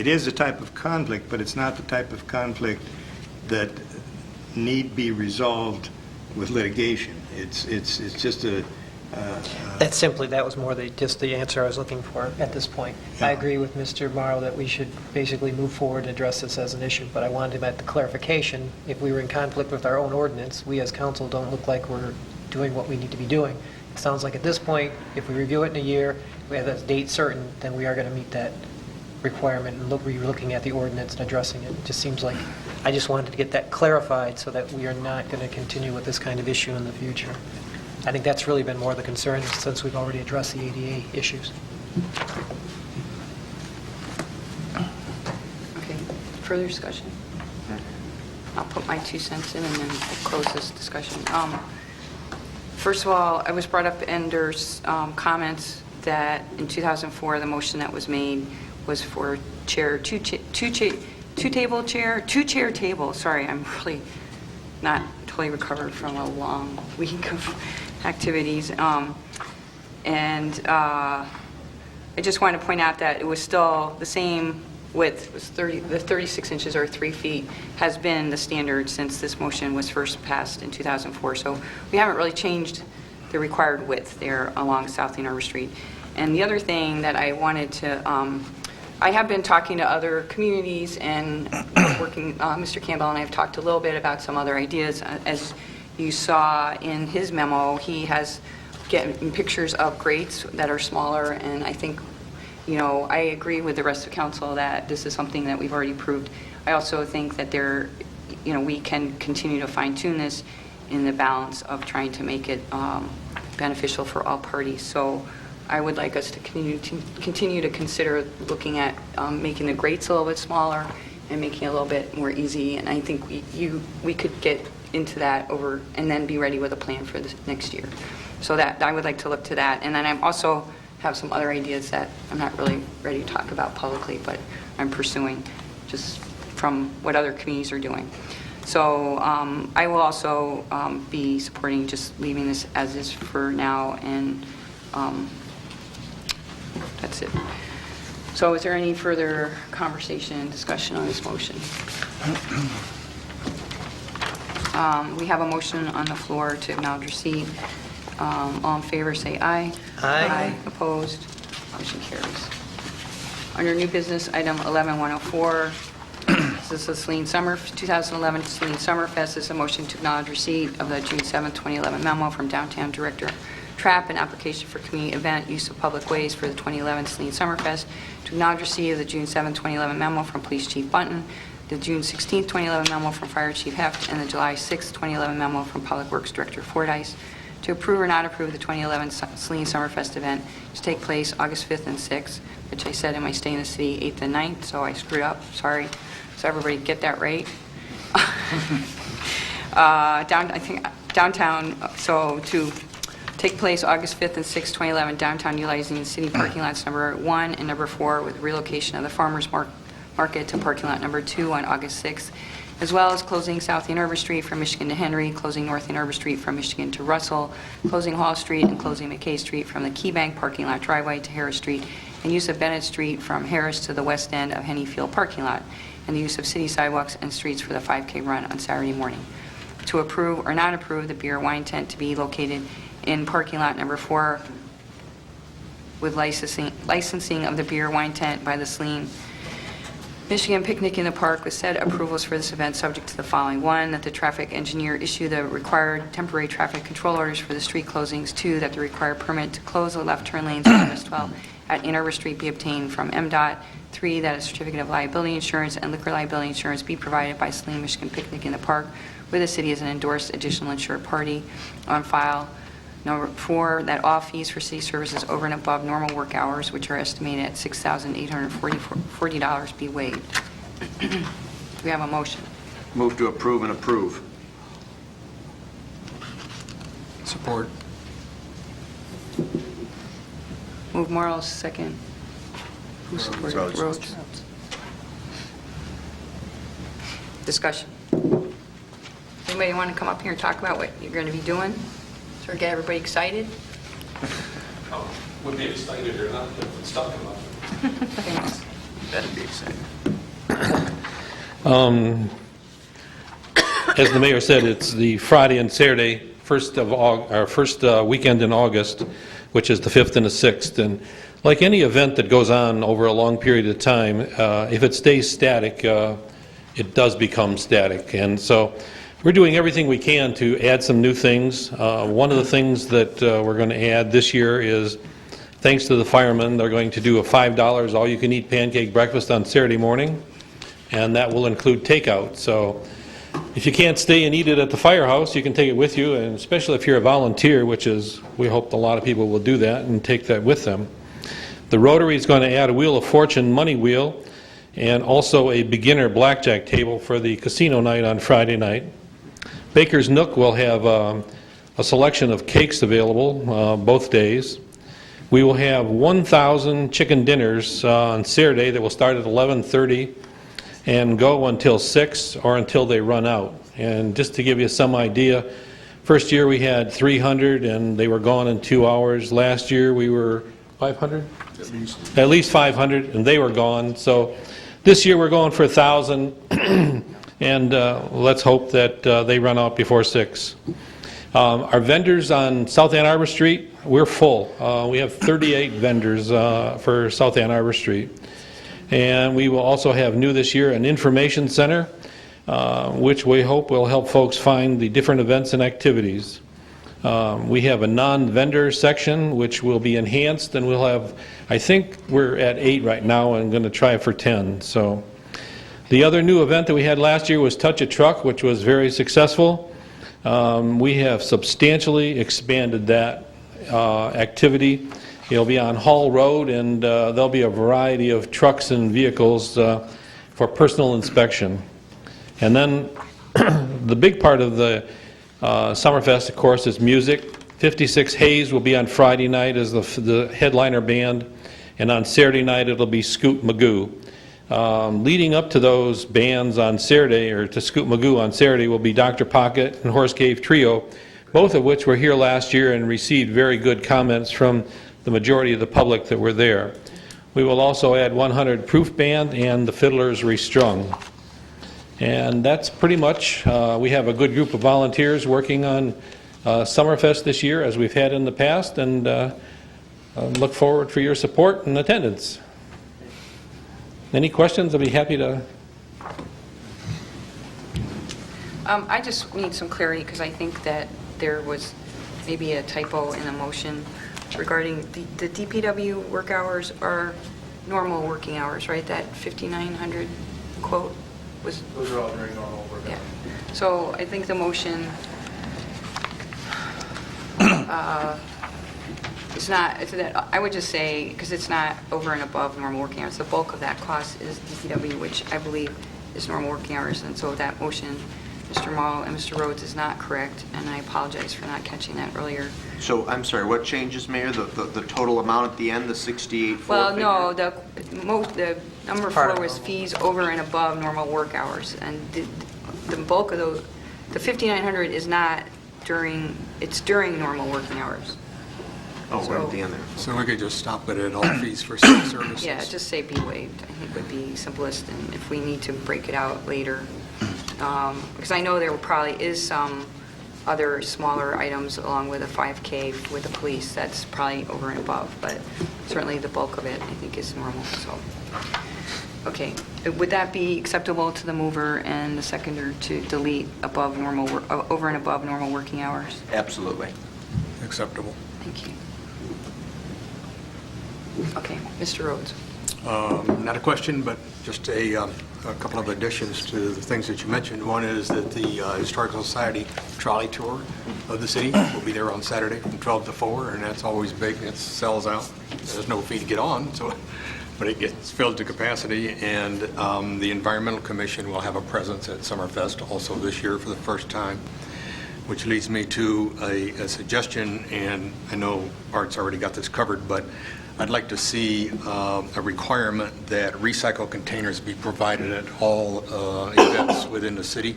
is a type of conflict, but it's not the type of conflict that need be resolved with litigation. It's just a... That was more just the answer I was looking for at this point. Yeah. I agree with Mr. Morrow that we should basically move forward and address this as an issue, but I wanted to add the clarification. If we were in conflict with our own ordinance, we as council don't look like we're doing what we need to be doing. It sounds like at this point, if we review it in a year, we have that date certain, then we are going to meet that requirement and we're looking at the ordinance and addressing it. It just seems like I just wanted to get that clarified so that we are not going to continue with this kind of issue in the future. I think that's really been more the concern since we've already addressed the ADA issues. Okay, further discussion? I'll put my 2 cents in and then we'll close this discussion. First of all, I was brought up, and there's comments that in 2004, the motion that was made was for chair, two-chair table. Sorry, I'm really not totally recovered from a long week of activities. I just want to point out that it was still the same width, it was the 36 inches or 3 feet has been the standard since this motion was first passed in 2004. So we haven't really changed the required width there along South Ann Arbor Street. And the other thing that I wanted to, I have been talking to other communities and working, Mr. Campbell and I have talked a little bit about some other ideas. As you saw in his memo, he has getting pictures of grates that are smaller, and I think, you know, I agree with the rest of council that this is something that we've already approved. I also think that we can continue to fine-tune this in the balance of trying to make it beneficial for all parties. So I would like us to continue to consider looking at making the grates a little bit smaller and making it a little bit more easy. And I think we could get into that over and then be ready with a plan for this next year. So that I would like to look to that. And then I also have some other ideas that I'm not really ready to talk about publicly, but I'm pursuing just from what other communities are doing. So I will also be supporting just leaving this as is for now, and that's it. So is there any further conversation and discussion on this motion? We have a motion on the floor to acknowledge receipt. All in favor, say aye. Aye. Opposed? Motion carries. Under new business, item 11104, this is the Saline 2011 Saline Summerfest. This is a motion to acknowledge receipt of the June 7, 2011 memo from Downtown Director Trapp, an application for community event use of public ways for the 2011 Saline Summerfest. To acknowledge receipt of the June 7, 2011 memo from Police Chief Bunton, the June 16, 2011 memo from Fire Chief Heft, and the July 6, 2011 memo from Public Works Director Fordyce. To approve or not approve the 2011 Saline Summerfest event to take place August 5th and 6th, which I said in my Stay in the City 8th and 9th, so I screwed up, sorry. So everybody get that right. I think downtown, so to take place August 5th and 6th, 2011, downtown utilizing the city parking lots number 1 and number 4 with relocation of the farmers market to parking lot number 2 on August 6th, as well as closing South Ann Arbor Street from Michigan to Henry, closing North Ann Arbor Street from Michigan to Russell, closing Hall Street and closing McKay Street from the Key Bank parking lot driveway to Harris Street, and use of Bennett Street from Harris to the west end of Henny Field parking lot, and the use of city sidewalks and streets for the 5K run on Saturday morning. To approve or not approve the beer wine tent to be located in parking lot number 4 with licensing of the beer wine tent by the Saline Michigan Picnic in the Park with said approvals for this event subject to the following. 1, that the traffic engineer issue the required temporary traffic control orders for the street closings. 2, that the required permit to close the left turn lanes on US 12 at Ann Arbor Street be obtained from MDOT. 3, that a certificate of liability insurance and liquor liability insurance be provided by Saline Michigan Picnic in the Park with the city as an endorsed additional insured party on file. Number 4, that all fees for city services over and above normal work hours, which are estimated at $6,840, be waived. Do we have a motion? Move to approve and approve. Support. Move Morales, second. Who supported? Rhodes. Discussion. Anybody want to come up here and talk about what you're going to be doing? Sort of get everybody excited? Would be excited or not, if it's talking about Thanks. Better be excited. As the mayor said, it's the Friday and Saturday, first weekend in August, which is the 5th and the 6th. And like any event that goes on over a long period of time, if it stays static, it does become static. And so we're doing everything we can to add some new things. One of the things that we're going to add this year is, thanks to the firemen, they're going to do a $5 all-you-can-eat pancake breakfast on Saturday morning, and that will include takeout. So if you can't stay and eat it at the firehouse, you can take it with you, and especially if you're a volunteer, which is, we hope a lot of people will do that and take that with them. The Rotary is going to add a Wheel of Fortune money wheel and also a beginner blackjack table for the casino night on Friday night. Baker's Nook will have a selection of cakes available both days. We will have 1,000 chicken dinners on Saturday that will start at 11:30 and go until 6 or until they run out. And just to give you some idea, first year we had 300 and they were gone in 2 hours. Last year we were 500? At least 500, and they were gone. So this year we're going for 1,000, and let's hope that they run out before 6. Our vendors on South Ann Arbor Street, we're full. We have 38 vendors for South Ann Arbor Street. And we will also have new this year an information center, which we hope will help folks find the different events and activities. We have a non-vendor section which will be enhanced, and we'll have, I think we're at 8 right now and going to try for 10. So the other new event that we had last year was Touch a Truck, which was very successful. We have substantially expanded that activity. It'll be on Hall Road, and there'll be a variety of trucks and vehicles for personal inspection. And then the big part of the Summerfest, of course, is music. 56 Hayes will be on Friday night as the headliner band, and on Saturday night it'll be Scoot Magoo. Leading up to those bands on Saturday, or to Scoot Magoo on Saturday, will be Dr. Pocket and Horse Cave Trio, both of which were here last year and received very good comments from the majority of the public that were there. We will also add 100 Proof Band and the Fiddlers Restrung. And that's pretty much, we have a good group of volunteers working on Summerfest this year, as we've had in the past, and look forward for your support and attendance. Any questions? I'll be happy to. I just need some clarity, because I think that there was maybe a typo in the motion regarding the DPW work hours are normal working hours, right? That 5,900 quote was... Those are all during normal work hours. Yeah. So I think the motion it's not, I would just say, because it's not over and above normal working hours, the bulk of that cost is DPW, which I believe is normal working hours, and so that motion, Mr. Morrow and Mr. Rhodes, is not correct, and I apologize for not catching that earlier. So, I'm sorry, what changes, Mayor? The total amount at the end, the 68.4? Well, no, the number 4 was fees over and above normal work hours, and the bulk of those, the 5,900 is not during, it's during normal working hours. Oh, right at the end there. So we could just stop it at all fees for city services? Yeah, just say be waived, I think would be simplest, and if we need to break it out later. Because I know there probably is some other smaller items along with a 5K with the police that's probably over and above, but certainly the bulk of it I think is normal. So, okay, would that be acceptable to the mover and the seconder to delete above normal, over and above normal working hours? Absolutely. Acceptable. Thank you. Okay, Mr. Rhodes. Not a question, but just a couple of additions to the things that you mentioned. One is that the Historical Society trolley tour of the city will be there on Saturday from 12 to 4, and that's always big. It sells out. There's no fee to get on, so, but it gets filled to capacity. And the Environmental Commission will have a presence at Summerfest also this year for the first time, which leads me to a suggestion, and I know Art's already got this covered, but I'd like to see a requirement that recycled containers be provided at all events within the city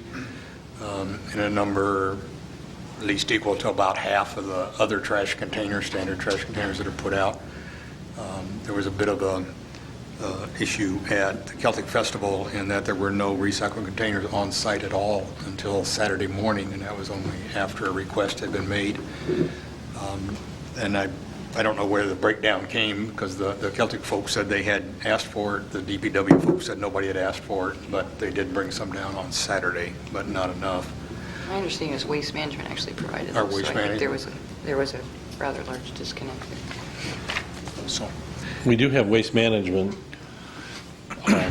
in a number at least equal to about half of the other trash containers, standard trash containers that are put out. There was a bit of a issue at the Celtic Festival in that there were no recycled containers on site at all until Saturday morning, and that was only after a request had been made. And I don't know where the breakdown came, because the Celtic folks said they had asked for it. The DPW folks said nobody had asked for it, but they did bring some down on Saturday, but not enough. My understanding is Waste Management actually provided Our those, Waste so I think Management. there was a rather large disconnect there. So, We do have Waste Management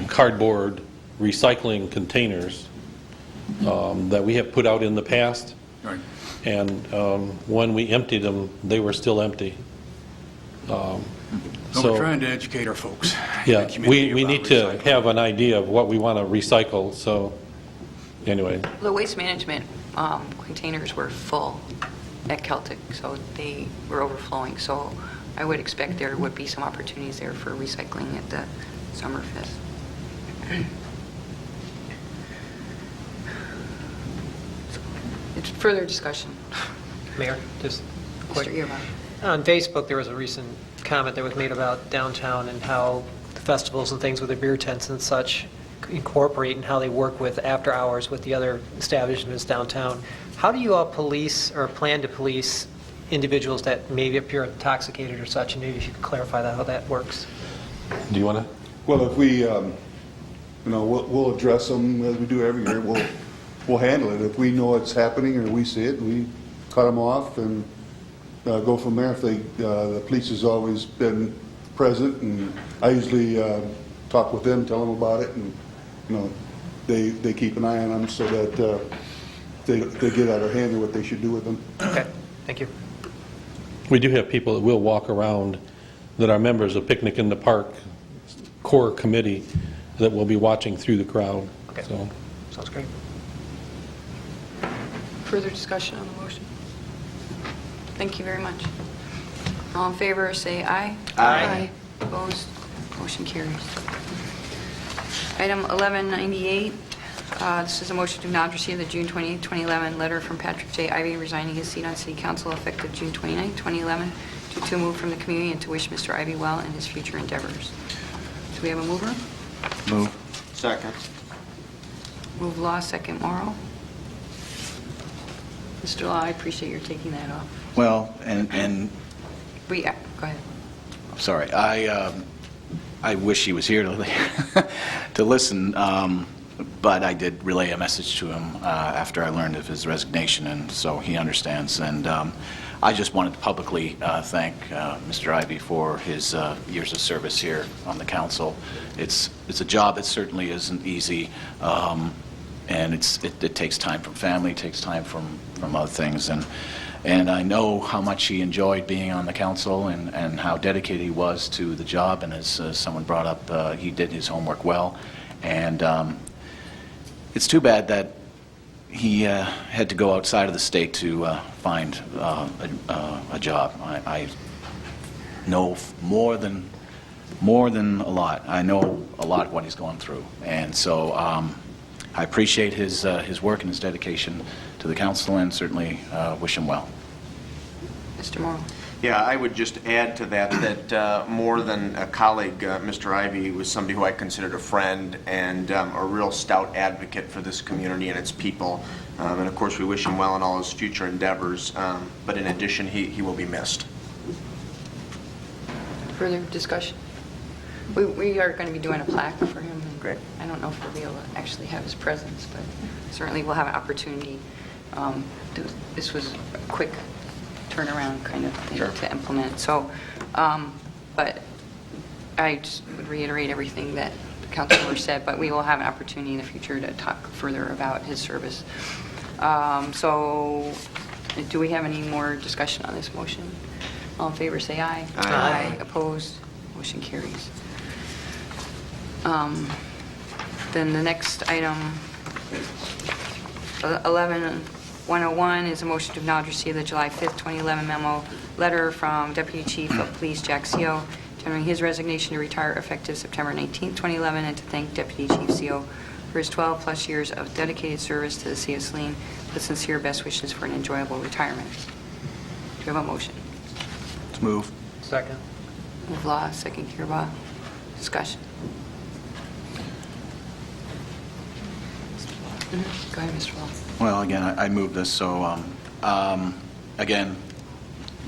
cardboard recycling containers that we have put out in the past. right. And when we emptied them, they were still empty. So So, we're trying to educate our folks. in yeah, the community we about need to recycling. have an idea of what we want to recycle, so, anyway. The Waste Management containers were full at Celtic, so they were overflowing. So I would expect there would be some opportunities there for recycling at the Summer Fest. It's further discussion. Mayor, just quick. Mr. Earbuck. On Facebook, there was a recent comment that was made about downtown and how the festivals and things with the beer tents and such incorporate and how they work with after hours with the other establishments downtown. How do you all police or plan to police individuals that maybe appear intoxicated or such? And maybe if you could clarify that, how that works. Do you want to? Well, if we, we'll address them as we do every year. We'll handle it. If we know it's happening or we see it, we cut them off and go from there. If the police has always been present, and I usually talk with them, tell them about it, and they keep an eye on them so that they get out of hand of what they should do with them. Okay, thank you. We do have people that will walk around that are members of Picnic in the Park core committee that will be watching through the crowd. Okay. So. Sounds great. Further discussion on the motion? Thank you very much. All in favor, say aye. Aye. Opposed? Motion carries. Item 1198, this is a motion to acknowledge receipt of the June 28, 2011 letter from Patrick J. Ivy resigning his seat on City Council effective June 29, 2011, due to a move from the community and to wish Mr. Ivy well in his future endeavors. Do we have a mover? Move. Second. Move Law, second Morrow. Mr. Law, I appreciate your taking that off. Well, and Go ahead. I'm sorry, I wish he was here to listen, but I did relay a message to him after I learned of his resignation, and so he understands. And I just wanted to publicly thank Mr. Ivy for his years of service here on the council. It's a job that certainly isn't easy, and it takes time from family, it takes time from other things, and I know how much he enjoyed being on the council and how dedicated he was to the job. And as someone brought up, he did his homework well. And it's too bad that he had to go outside of the state to find a job. I know more than a lot. I know a lot of what he's going through. And so I appreciate his work and his dedication to the council, and certainly wish him well. Mr. Morrow. Yeah, I would just add to that more than a colleague, Mr. Ivy was somebody who I considered a friend and a real stout advocate for this community and its people. And of course, we wish him well in all his future endeavors. But in addition, he will be missed. Further discussion? We are going to be doing a plaque for him. Great. I don't know if we'll be able to actually have his presence, but certainly we'll have an opportunity. This was a quick turnaround kind of thing to implement. So, but I just would reiterate everything that the councilor said, but we will have an opportunity in the future to talk further about his service. So, do we have any more discussion on this motion? All in favor, say aye. Aye. Opposed? Motion carries. Then the next item, 11101, is a motion to acknowledge receipt of the July 5th, 2011 memo letter from Deputy Chief of Police Jack Seo, tendering his resignation to retire effective September 19th, 2011, and to thank Deputy Chief Seo for his 12-plus years of dedicated service to the city of Saline, with sincere best wishes for an enjoyable retirement. Do you have a motion? Let's move. Second. Move Law, second Kirby. Discussion. Go ahead, Mr. Law. Well, again, I moved this, so again,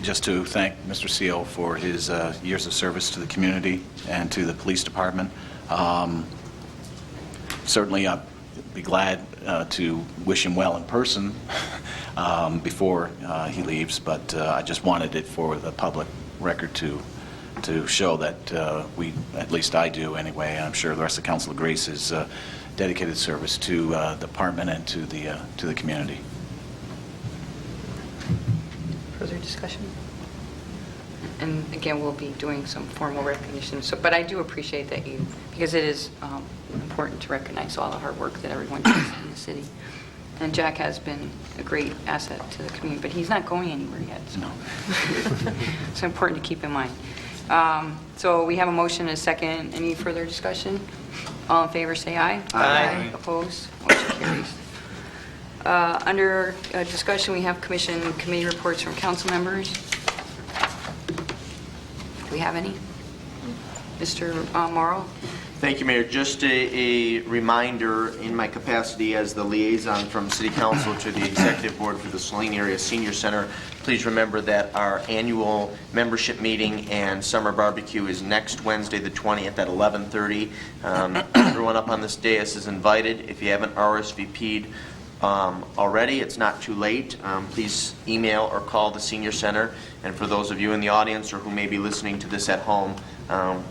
just to thank Mr. Seal for his years of service to the community and to the police department. Certainly, I'd be glad to wish him well in person before he leaves, but I just wanted it for the public record to show that we, at least I do anyway, and I'm sure the rest of the council agrees, is dedicated service to the department and to the community. Further discussion? And again, we'll be doing some formal recognition. So, but I do appreciate that because it is important to recognize all the hard work that everyone does in the city. And Jack has been a great asset to the community, but he's not going anywhere yet. So. No. It's important to keep in mind. So we have a motion and a second. Any further discussion? All in favor, say aye. Aye. Opposed? Motion carries. Under discussion, we have commission and committee reports from council members. Do we have any? Mr. Morrow? Thank you, Mayor. Just a reminder, in my capacity as the liaison from City Council to the Executive Board for the Saline Area Senior Center, please remember that our annual membership meeting and summer barbecue is next Wednesday, the 20th at 11:30. Everyone up on this dais is invited. If you haven't RSVP'd already, it's not too late. Please email or call the Senior Center. And for those of you in the audience or who may be listening to this at home,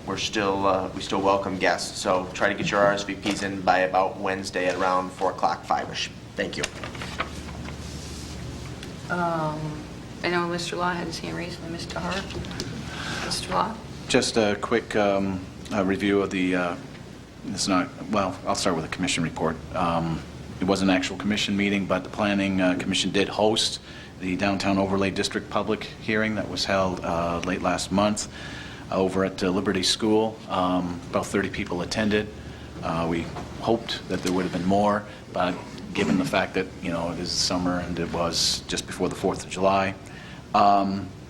we still welcome guests. So try to get your RSVPs in by about Wednesday at around 4 o'clock, 5-ish. Thank you. I know Mr. Law had his hand raised by Mr. Hart. Mr. Law? Just a quick review of the, it's not, well, I'll start with the commission report. It was an actual commission meeting, but the Planning Commission did host the Downtown Overlay District public hearing that was held late last month over at Liberty School. About 30 people attended. We hoped that there would have been more, but given the fact that, you know, it is summer and it was just before the 4th of July.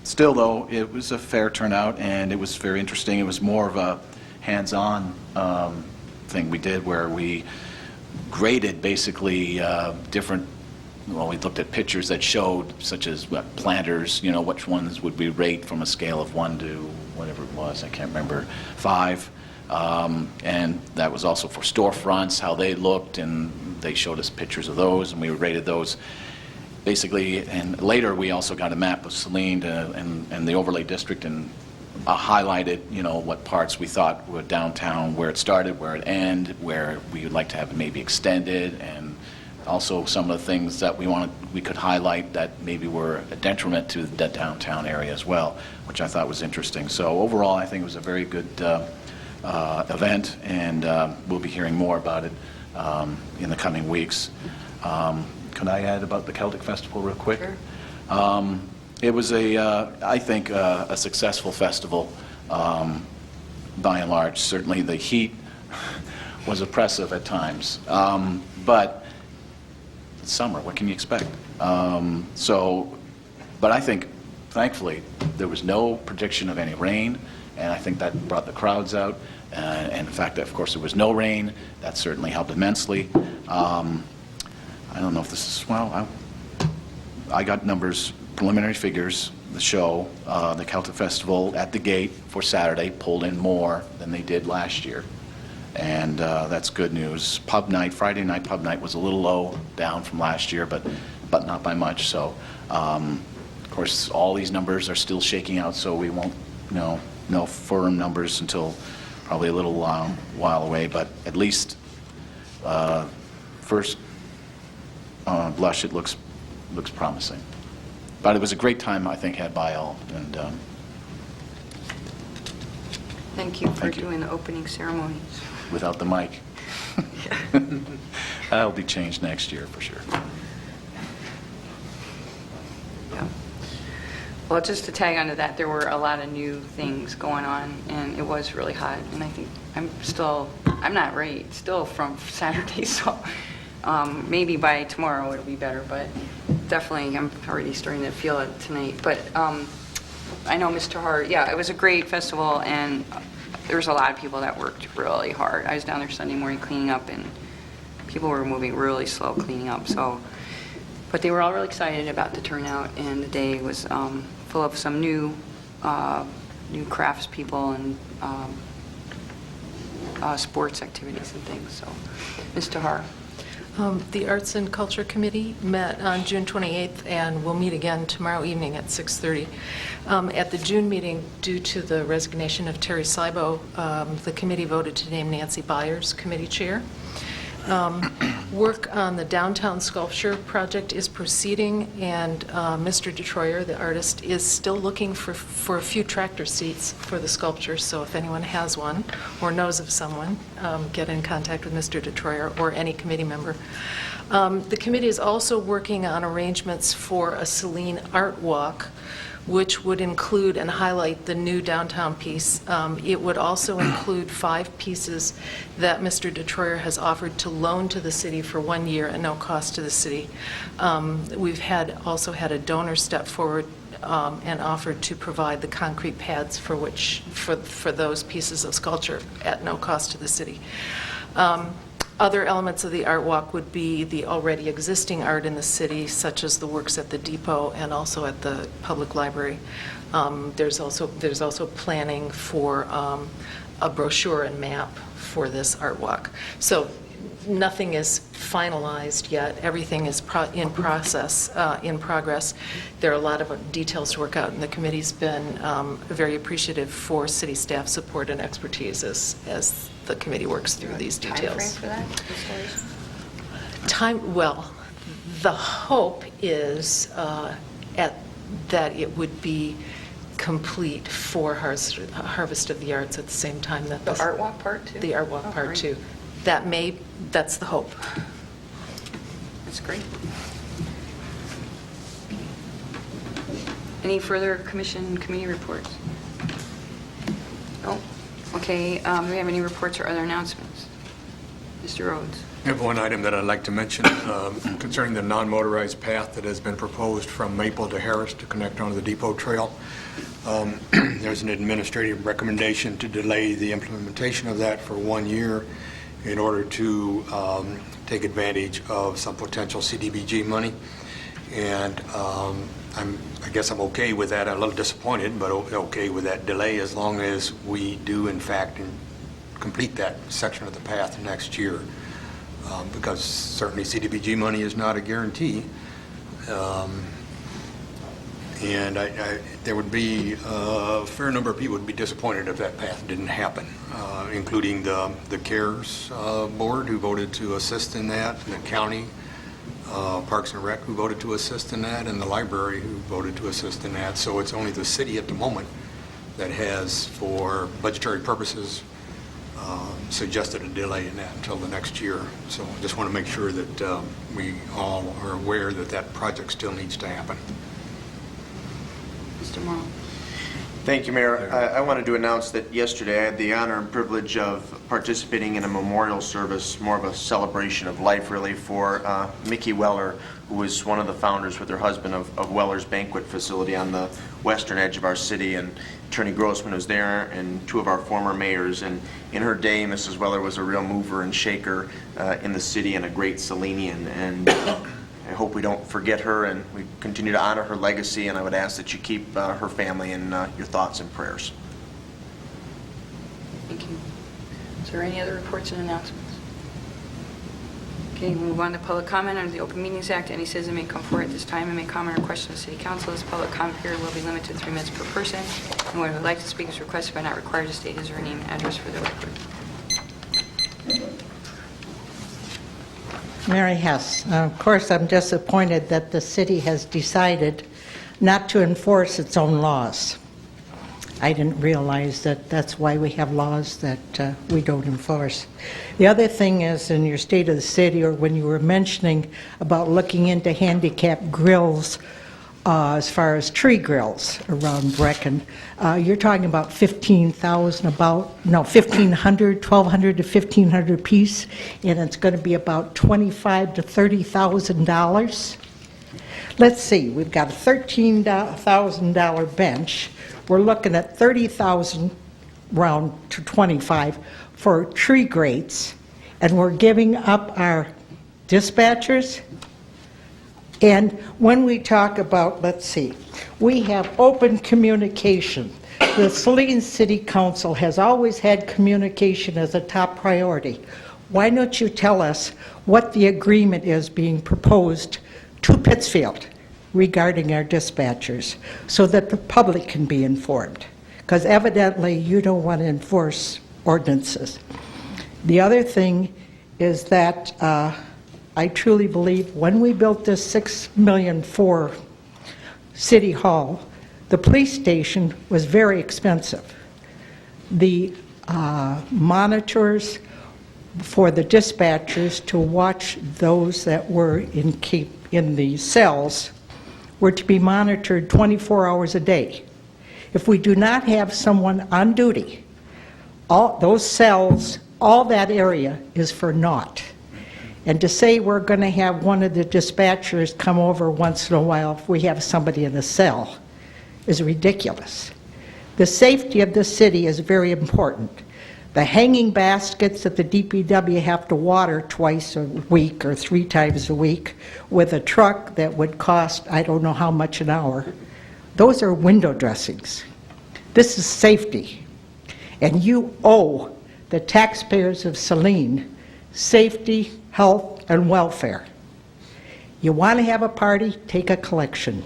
Still, though, it was a fair turnout and it was very interesting. It was more of a hands-on thing we did where we graded basically different, well, we looked at pictures that showed, such as planters, you know, which ones would we rate from a scale of 1 to whatever it was, I can't remember, 5. And that was also for storefronts, how they looked, and they showed us pictures of those, and we rated those. Basically, and later we also got a map of Saline and the overlay district and highlighted, you know, what parts we thought were downtown, where it started, where it ended, where we would like to have it maybe extended, and also some of the things that we could highlight that maybe were a detriment to the downtown area as well, which I thought was interesting. So overall, I think it was a very good event, and we'll be hearing more about it in the coming weeks. Could I add about the Celtic Festival real quick? Sure. It was I think, a successful festival by and large. Certainly the heat was oppressive at times, but it's summer, what can you expect? But I think, thankfully, there was no prediction of any rain, and I think that brought the crowds out. And the fact that, of course, there was no rain, that certainly helped immensely. I don't know if this is, well, I got numbers, preliminary figures, the show, the Celtic Festival at the gate for Saturday pulled in more than they did last year. And that's good news. Pub night, Friday night pub night was a little low, down from last year, but not by much. So, of course, all these numbers are still shaking out, so we won't know firm numbers until probably a little while away. But at least first blush, it looks promising. But it was a great time, I think, had by all. And Thank you for doing the opening ceremony. Without the mic. That'll be changed next year for sure. Yeah. Well, just to tag onto that, there were a lot of new things going on, and it was really hot. And I think I'm not ready still from Saturday, so maybe by tomorrow it'll be better, but definitely I'm already starting to feel it tonight. But I know Mr. Hart, yeah, it was a great festival, and there was a lot of people that worked really hard. I was down there Sunday morning cleaning up, and people were moving really slow cleaning up. So, but they were all really excited about the turnout, and the day was full of some new crafts people and sports activities and things. So, Mr. Hart. The Arts and Culture Committee met on June 28th and will meet again tomorrow evening at 6:30. At the June meeting, due to the resignation of Terry Slibo, the committee voted to name Nancy Byers committee chair. Work on the downtown sculpture project is proceeding, and Mr. Detroyer, the artist, is still looking for a few tractor seats for the sculpture, so if anyone has one or knows of someone, get in contact with Mr. Detroyer or any committee member. The committee is also working on arrangements for a Saline Art Walk, which would include and highlight the new downtown piece. It would also include 5 pieces that Mr. Detroyer has offered to loan to the city for 1 year at no cost to the city. We've also had a donor step forward and offered to provide the concrete pads for those pieces of sculpture at no cost to the city. Other elements of the art walk would be the already existing art in the city, such as the works at the depot and also at the public library. There's also planning for a brochure and map for this art walk. So nothing is finalized yet. Everything is in progress. There are a lot of details to work out, and the committee's been very appreciative for city staff support and expertise as the committee works through these details. Time frame for that installation? Well, the hope is that it would be complete for Harvest of the Arts at the same time that The art walk part too? the art walk part great. too. That's the hope. That's great. Any further committee reports? No? Okay, do we have any reports or other announcements? Mr. Rhodes? I have one item that I'd like to mention concerning the non-motorized path that has been proposed from Maple to Harris to connect onto the Depot Trail. There's an administrative recommendation to delay the implementation of that for 1 year in order to take advantage of some potential CDBG money. And I guess I'm okay with that. I'm a little disappointed, but okay with that delay as long as we do, in fact, complete that section of the path next year. Because certainly CDBG money is not a guarantee. And there would be a fair number of people would be disappointed if that path didn't happen, including the CARES board who voted to assist in that, the county, Parks and Rec who voted to assist in that, and the library who voted to assist in that. So it's only the city at the moment that has, for budgetary purposes, suggested a delay in that until the next year. So I just want to make sure that we all are aware that that project still needs to happen. Mr. Morrow? Thank you, Mayor. I wanted to announce that yesterday I had the honor and privilege of participating in a memorial service, more of a celebration of life, really, for Mickey Weller, who was one of the founders with her husband of Weller's Banquet Facility on the western edge of our city. And Attorney Grossman was there, and 2 of our former mayors. And in her day, Mrs. Weller was a real mover and shaker in the city and a great Salinian. And I hope we don't forget her, and we continue to honor her legacy, and I would ask that you keep her family in your thoughts and prayers. Thank you. Is there any other reports and announcements? Okay, we'll move on to public comment under the Open Meetings Act. Any citizen may come forward at this time and make comment or question to the City Council. This public comment period will be limited to 3 minutes per person. Anyone who would like to speak is requested but not required to state his or her name and address for the record. Mary Hess. Of course, I'm disappointed that the city has decided not to enforce its own laws. I didn't realize that that's why we have laws that we don't enforce. The other thing is, in your State of the City, or when you were mentioning about looking into handicap grills, as far as tree grills around Brecken, you're talking about 1,500, 1,200 to 1,500 piece, and it's going to be about $25,000 to $30,000. Let's see, we've got a $13,000 bench. We're looking at $30,000 round to 25 for tree grates, and we're giving up our dispatchers. And when we talk about, let's see, we have open communication. The Saline City Council has always had communication as a top priority. Why don't you tell us what the agreement is being proposed to Pittsfield regarding our dispatchers so that the public can be informed? Because evidently you don't want to enforce ordinances. The other thing is that I truly believe when we built this $6 million for City Hall, the police station was very expensive. The monitors for the dispatchers to watch those that were in the cells were to be monitored 24 hours a day. If we do not have someone on duty, all those cells, all that area is for naught. And to say we're going to have one of the dispatchers come over once in a while if we have somebody in the cell is ridiculous. The safety of the city is very important. The hanging baskets that the DPW have to water twice a week or 3 times a week with a truck that would cost I don't know how much an hour, those are window dressings. This is safety. And you owe the taxpayers of Saline safety, health, and welfare. You want to have a party, take a collection.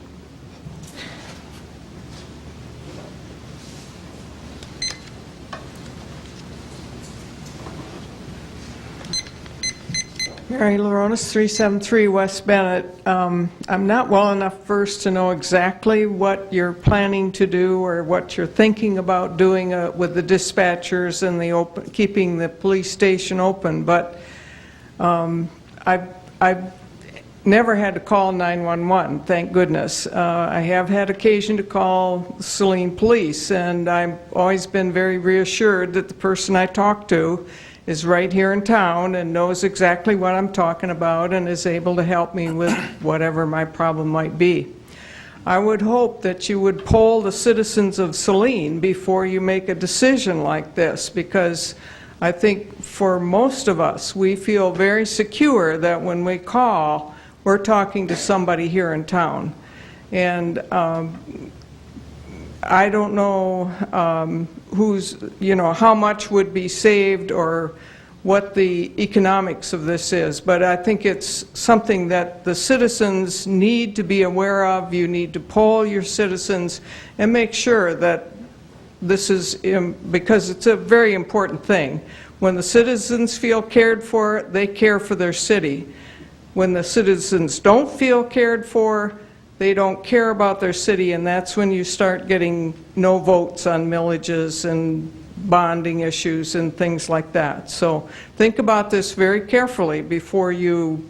Mary Laronis, 373 West Bennett. I'm not well enough versed to know exactly what you're planning to do or what you're thinking about doing with the dispatchers and the keeping the police station open, but I've never had to call 911, thank goodness. I have had occasion to call Saline Police, and I've always been very reassured that the person I talk to is right here in town and knows exactly what I'm talking about and is able to help me with whatever my problem might be. I would hope that you would poll the citizens of Saline before you make a decision like this, because I think for most of us, we feel very secure that when we call, we're talking to somebody here in town. And I don't know how much would be saved or what the economics of this is, but I think it's something that the citizens need to be aware of. You need to poll your citizens and make sure that this is, because it's a very important thing. When the citizens feel cared for, they care for their city. When the citizens don't feel cared for, they don't care about their city, and that's when you start getting no votes on millages and bonding issues and things like that. So think about this very carefully before you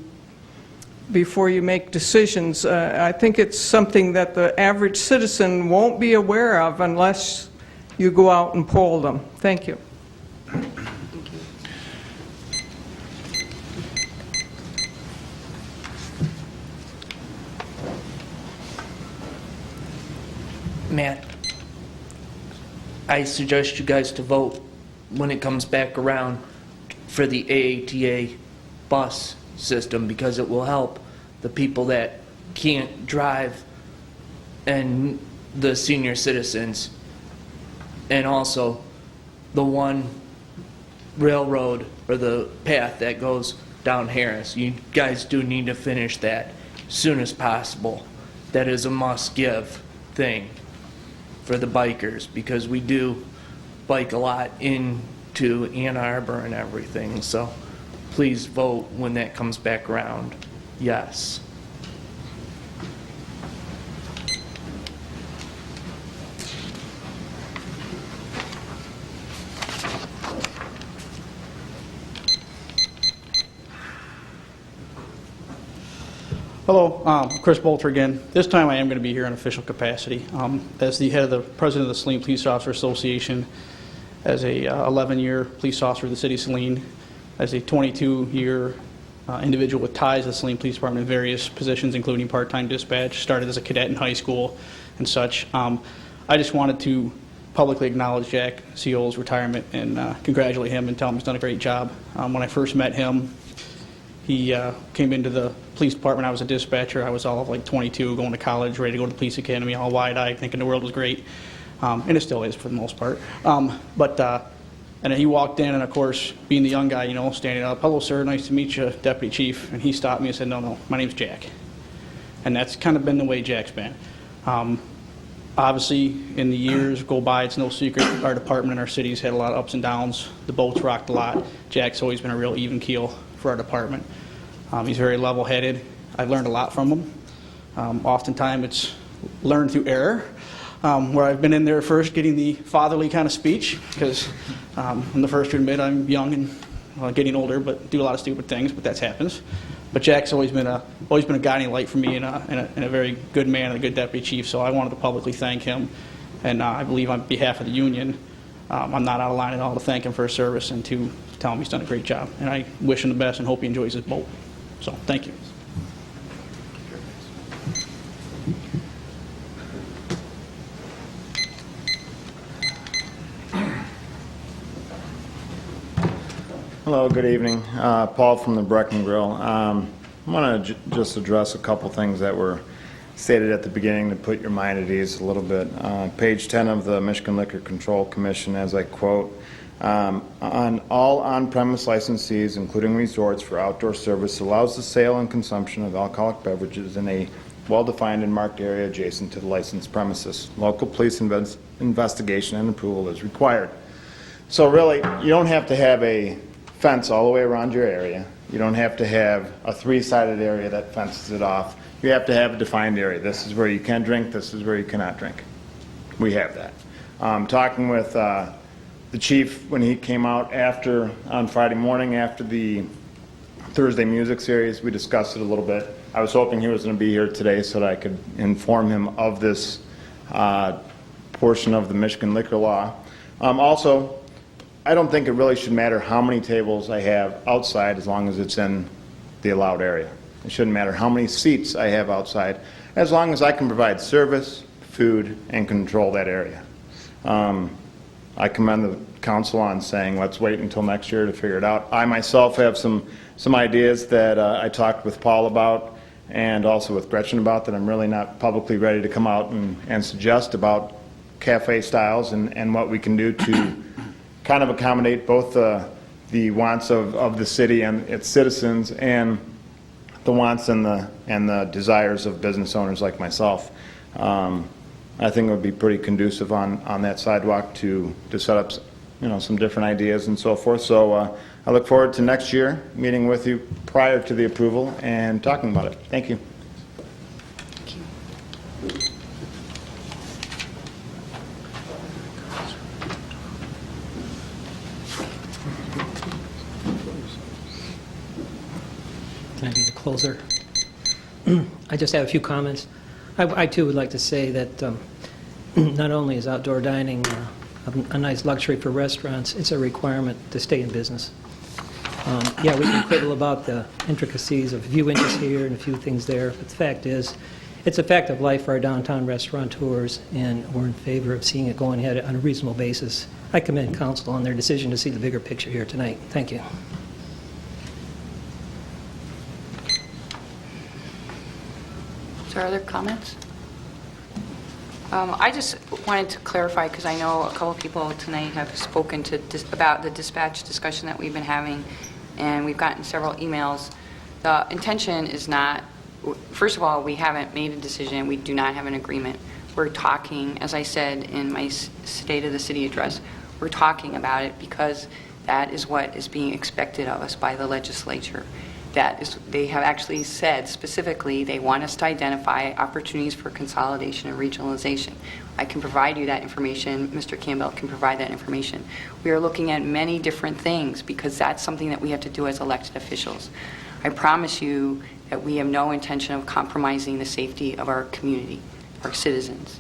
make decisions. I think it's something that the average citizen won't be aware of unless you go out and poll them. Thank you. Matt, I suggest you guys to vote when it comes back around for the AATA bus system, because it will help the people that can't drive and the senior citizens, and also the one railroad or the path that goes down Harris. You guys do need to finish that as soon as possible. That is a must-give thing for the bikers, because we do bike a lot into Ann Arbor and everything. So please vote when that comes back around. Yes. Hello, Chris Bolter again. This time I am going to be here in official capacity as the head of the president of the Saline Police Officer Association, as a 11-year police officer of the city of Saline, as a 22-year individual with ties to the Saline Police Department in various positions, including part-time dispatch, started as a cadet in high school and such. I just wanted to publicly acknowledge Jack Seol's retirement and congratulate him and tell him he's done a great job. When I first met him, he came into the police department. I was a dispatcher. I was all of like 22, going to college, ready to go to the police academy, all wide-eyed, thinking the world was great. And it still is for the most part. And then he walked in, and of course, being the young guy, you know, standing up, "Hello, sir, nice to meet you, Deputy Chief." And he stopped me and said, "No, my name's Jack." And that's kind of been the way Jack's been. Obviously, in the years go by, it's no secret, our department and our city's had a lot of ups and downs. The boat's rocked a lot. Jack's always been a real even keel for our department. He's very level-headed. I've learned a lot from him. Oftentimes it's learned through error, where I've been in there first getting the fatherly kind of speech, because I'm the first to admit I'm young and getting older, but do a lot of stupid things, but that happens. But Jack's always been a guiding light for me and a very good man and a good deputy chief, so I wanted to publicly thank him. And I believe on behalf of the union, I'm not out of line at all to thank him for his service and to tell him he's done a great job. And I wish him the best and hope he enjoys his boat. So, thank you. Hello, good evening. Paul from the Brecken Grill. I want to just address a couple things that were stated at the beginning to put your mind at ease a little bit. Page 10 of the Michigan Liquor Control Commission, as I quote, on all on-premise licensees, including resorts for outdoor service, allows the sale and consumption of alcoholic beverages in a well-defined and marked area adjacent to the licensed premises. Local police investigation and approval is required. So really, you don't have to have a fence all the way around your area. You don't have to have a three-sided area that fences it off. You have to have a defined area. This is where you can drink, this is where you cannot drink. We have that. Talking with the chief when he came out on Friday morning after the Thursday music series, we discussed it a little bit. I was hoping he was going to be here today so that I could inform him of this portion of the Michigan liquor law. Also, I don't think it really should matter how many tables I have outside as long as it's in the allowed area. It shouldn't matter how many seats I have outside as long as I can provide service, food, and control that area. I commend the council on saying let's wait until next year to figure it out. I myself have some ideas that I talked with Paul about and also with Gretchen about that I'm really not publicly ready to come out and suggest about cafe styles and what we can do to kind of accommodate both the wants of the city and its citizens and the wants and the desires of business owners like myself. I think it would be pretty conducive on that sidewalk to set up some different ideas and so forth. So I look forward to next year meeting with you prior to the approval and talking about it. Thank you. Thank you. Can I be the closer? I just have a few comments. I too would like to say that not only is outdoor dining a nice luxury for restaurants, it's a requirement to stay in business. Yeah, we can quibble about the intricacies of a few inches here and a few things there, but the fact is, it's a fact of life for our downtown restaurateurs, and we're in favor of seeing it going ahead on a reasonable basis. I commend council on their decision to see the bigger picture here tonight. Thank you. Is there other comments? I just wanted to clarify, because I know a couple people tonight have spoken about the dispatch discussion that we've been having, and we've gotten several emails. The intention is not, first of all, we haven't made a decision. We do not have an agreement. We're talking, as I said in my State of the City address, we're talking about it because that is what is being expected of us by the legislature. That is, they have actually said specifically they want us to identify opportunities for consolidation and regionalization. I can provide you that information. Mr. Campbell can provide that information. We are looking at many different things because that's something that we have to do as elected officials. I promise you that we have no intention of compromising the safety of our community, our citizens.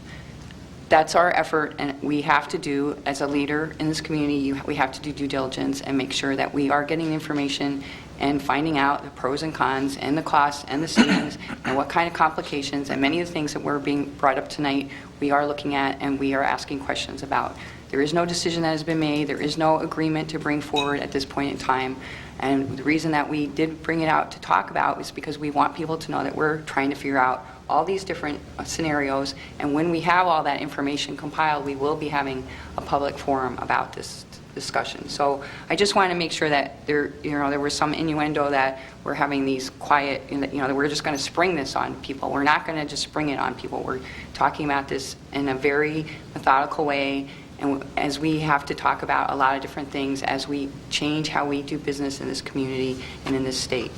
That's our effort, and we have to do, as a leader in this community, we have to do due diligence and make sure that we are getting information and finding out the pros and cons and the costs and the savings and what kind of complications and many of the things that were being brought up tonight we are looking at and we are asking questions about. There is no decision that has been made. There is no agreement to bring forward at this point in time. And the reason that we did bring it out to talk about is because we want people to know that we're trying to figure out all these different scenarios, and when we have all that information compiled, we will be having a public forum about this discussion. So I just want to make sure that there was some innuendo that we're having these quiet, that we're just going to spring this on people. We're not going to just spring it on people. We're talking about this in a very methodical way, and as we have to talk about a lot of different things as we change how we do business in this community and in this state.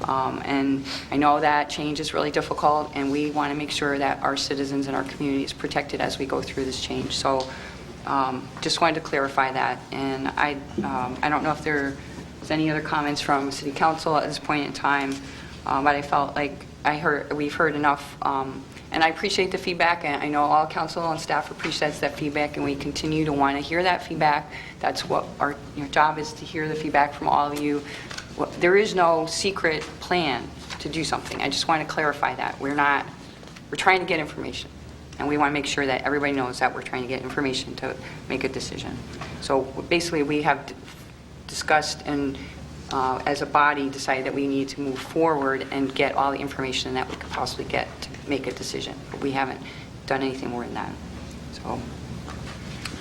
And I know that change is really difficult, and we want to make sure that our citizens and our community is protected as we go through this change. So just wanted to clarify that. And I don't know if there's there's any other comments from City Council at this point in time, but I felt like we've heard enough, and I appreciate the feedback, and I know all council and staff appreciates that feedback, and we continue to want to hear that feedback. That's what our job is, to hear the feedback from all of you. There is no secret plan to do something. I just want to clarify that. We're trying to get information, and we want to make sure that everybody knows that we're trying to get information to make a decision. So basically, we have discussed and as a body decided that we need to move forward and get all the information that we could possibly get to make a decision. But we haven't done anything more than that. So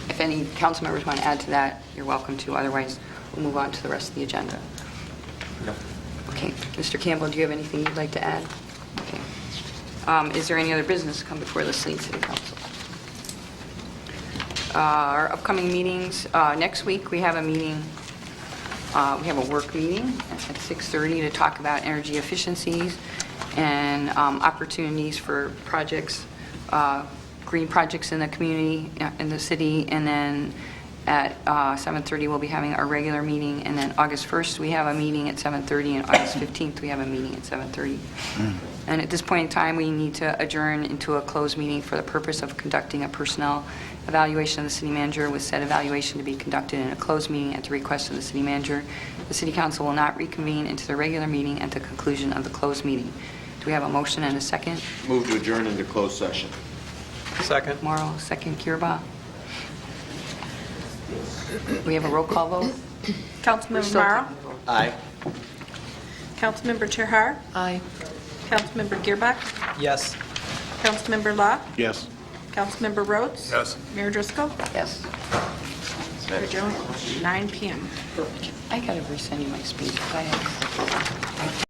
if any council members want to add to that, you're welcome to. Otherwise, we'll move on to the rest of the agenda. No. Okay. Mr. Campbell, do you have anything you'd like to add? Okay. Is there any other business to come before the Saline City Council? Our upcoming meetings, next week we have a meeting, we have a work meeting at 6:30 to talk about energy efficiencies and opportunities for projects, green projects in the community, in the city, and then at 7:30 we'll be having our regular meeting, and then August 1st we have a meeting at 7:30, and August 15th we have a meeting at 7:30. And at this point in time, we need to adjourn into a closed meeting for the purpose of conducting a personnel evaluation of the city manager, with said evaluation to be conducted in a closed meeting at the request of the city manager. The city council will not reconvene into the regular meeting at the conclusion of the closed meeting. Do we have a motion and a second? Move to adjourn into closed session. Second. Morrow, second. Kirba. We have a roll call vote? Councilmember Morrow? Aye. Councilmember Terhar? Aye. Councilmember Gearbuck? Yes. Councilmember Law? Yes. Councilmember Rhodes? Yes. Mayor Driscoll? Yes. We're adjourned 9 p.m. I got to resend you my speech. I had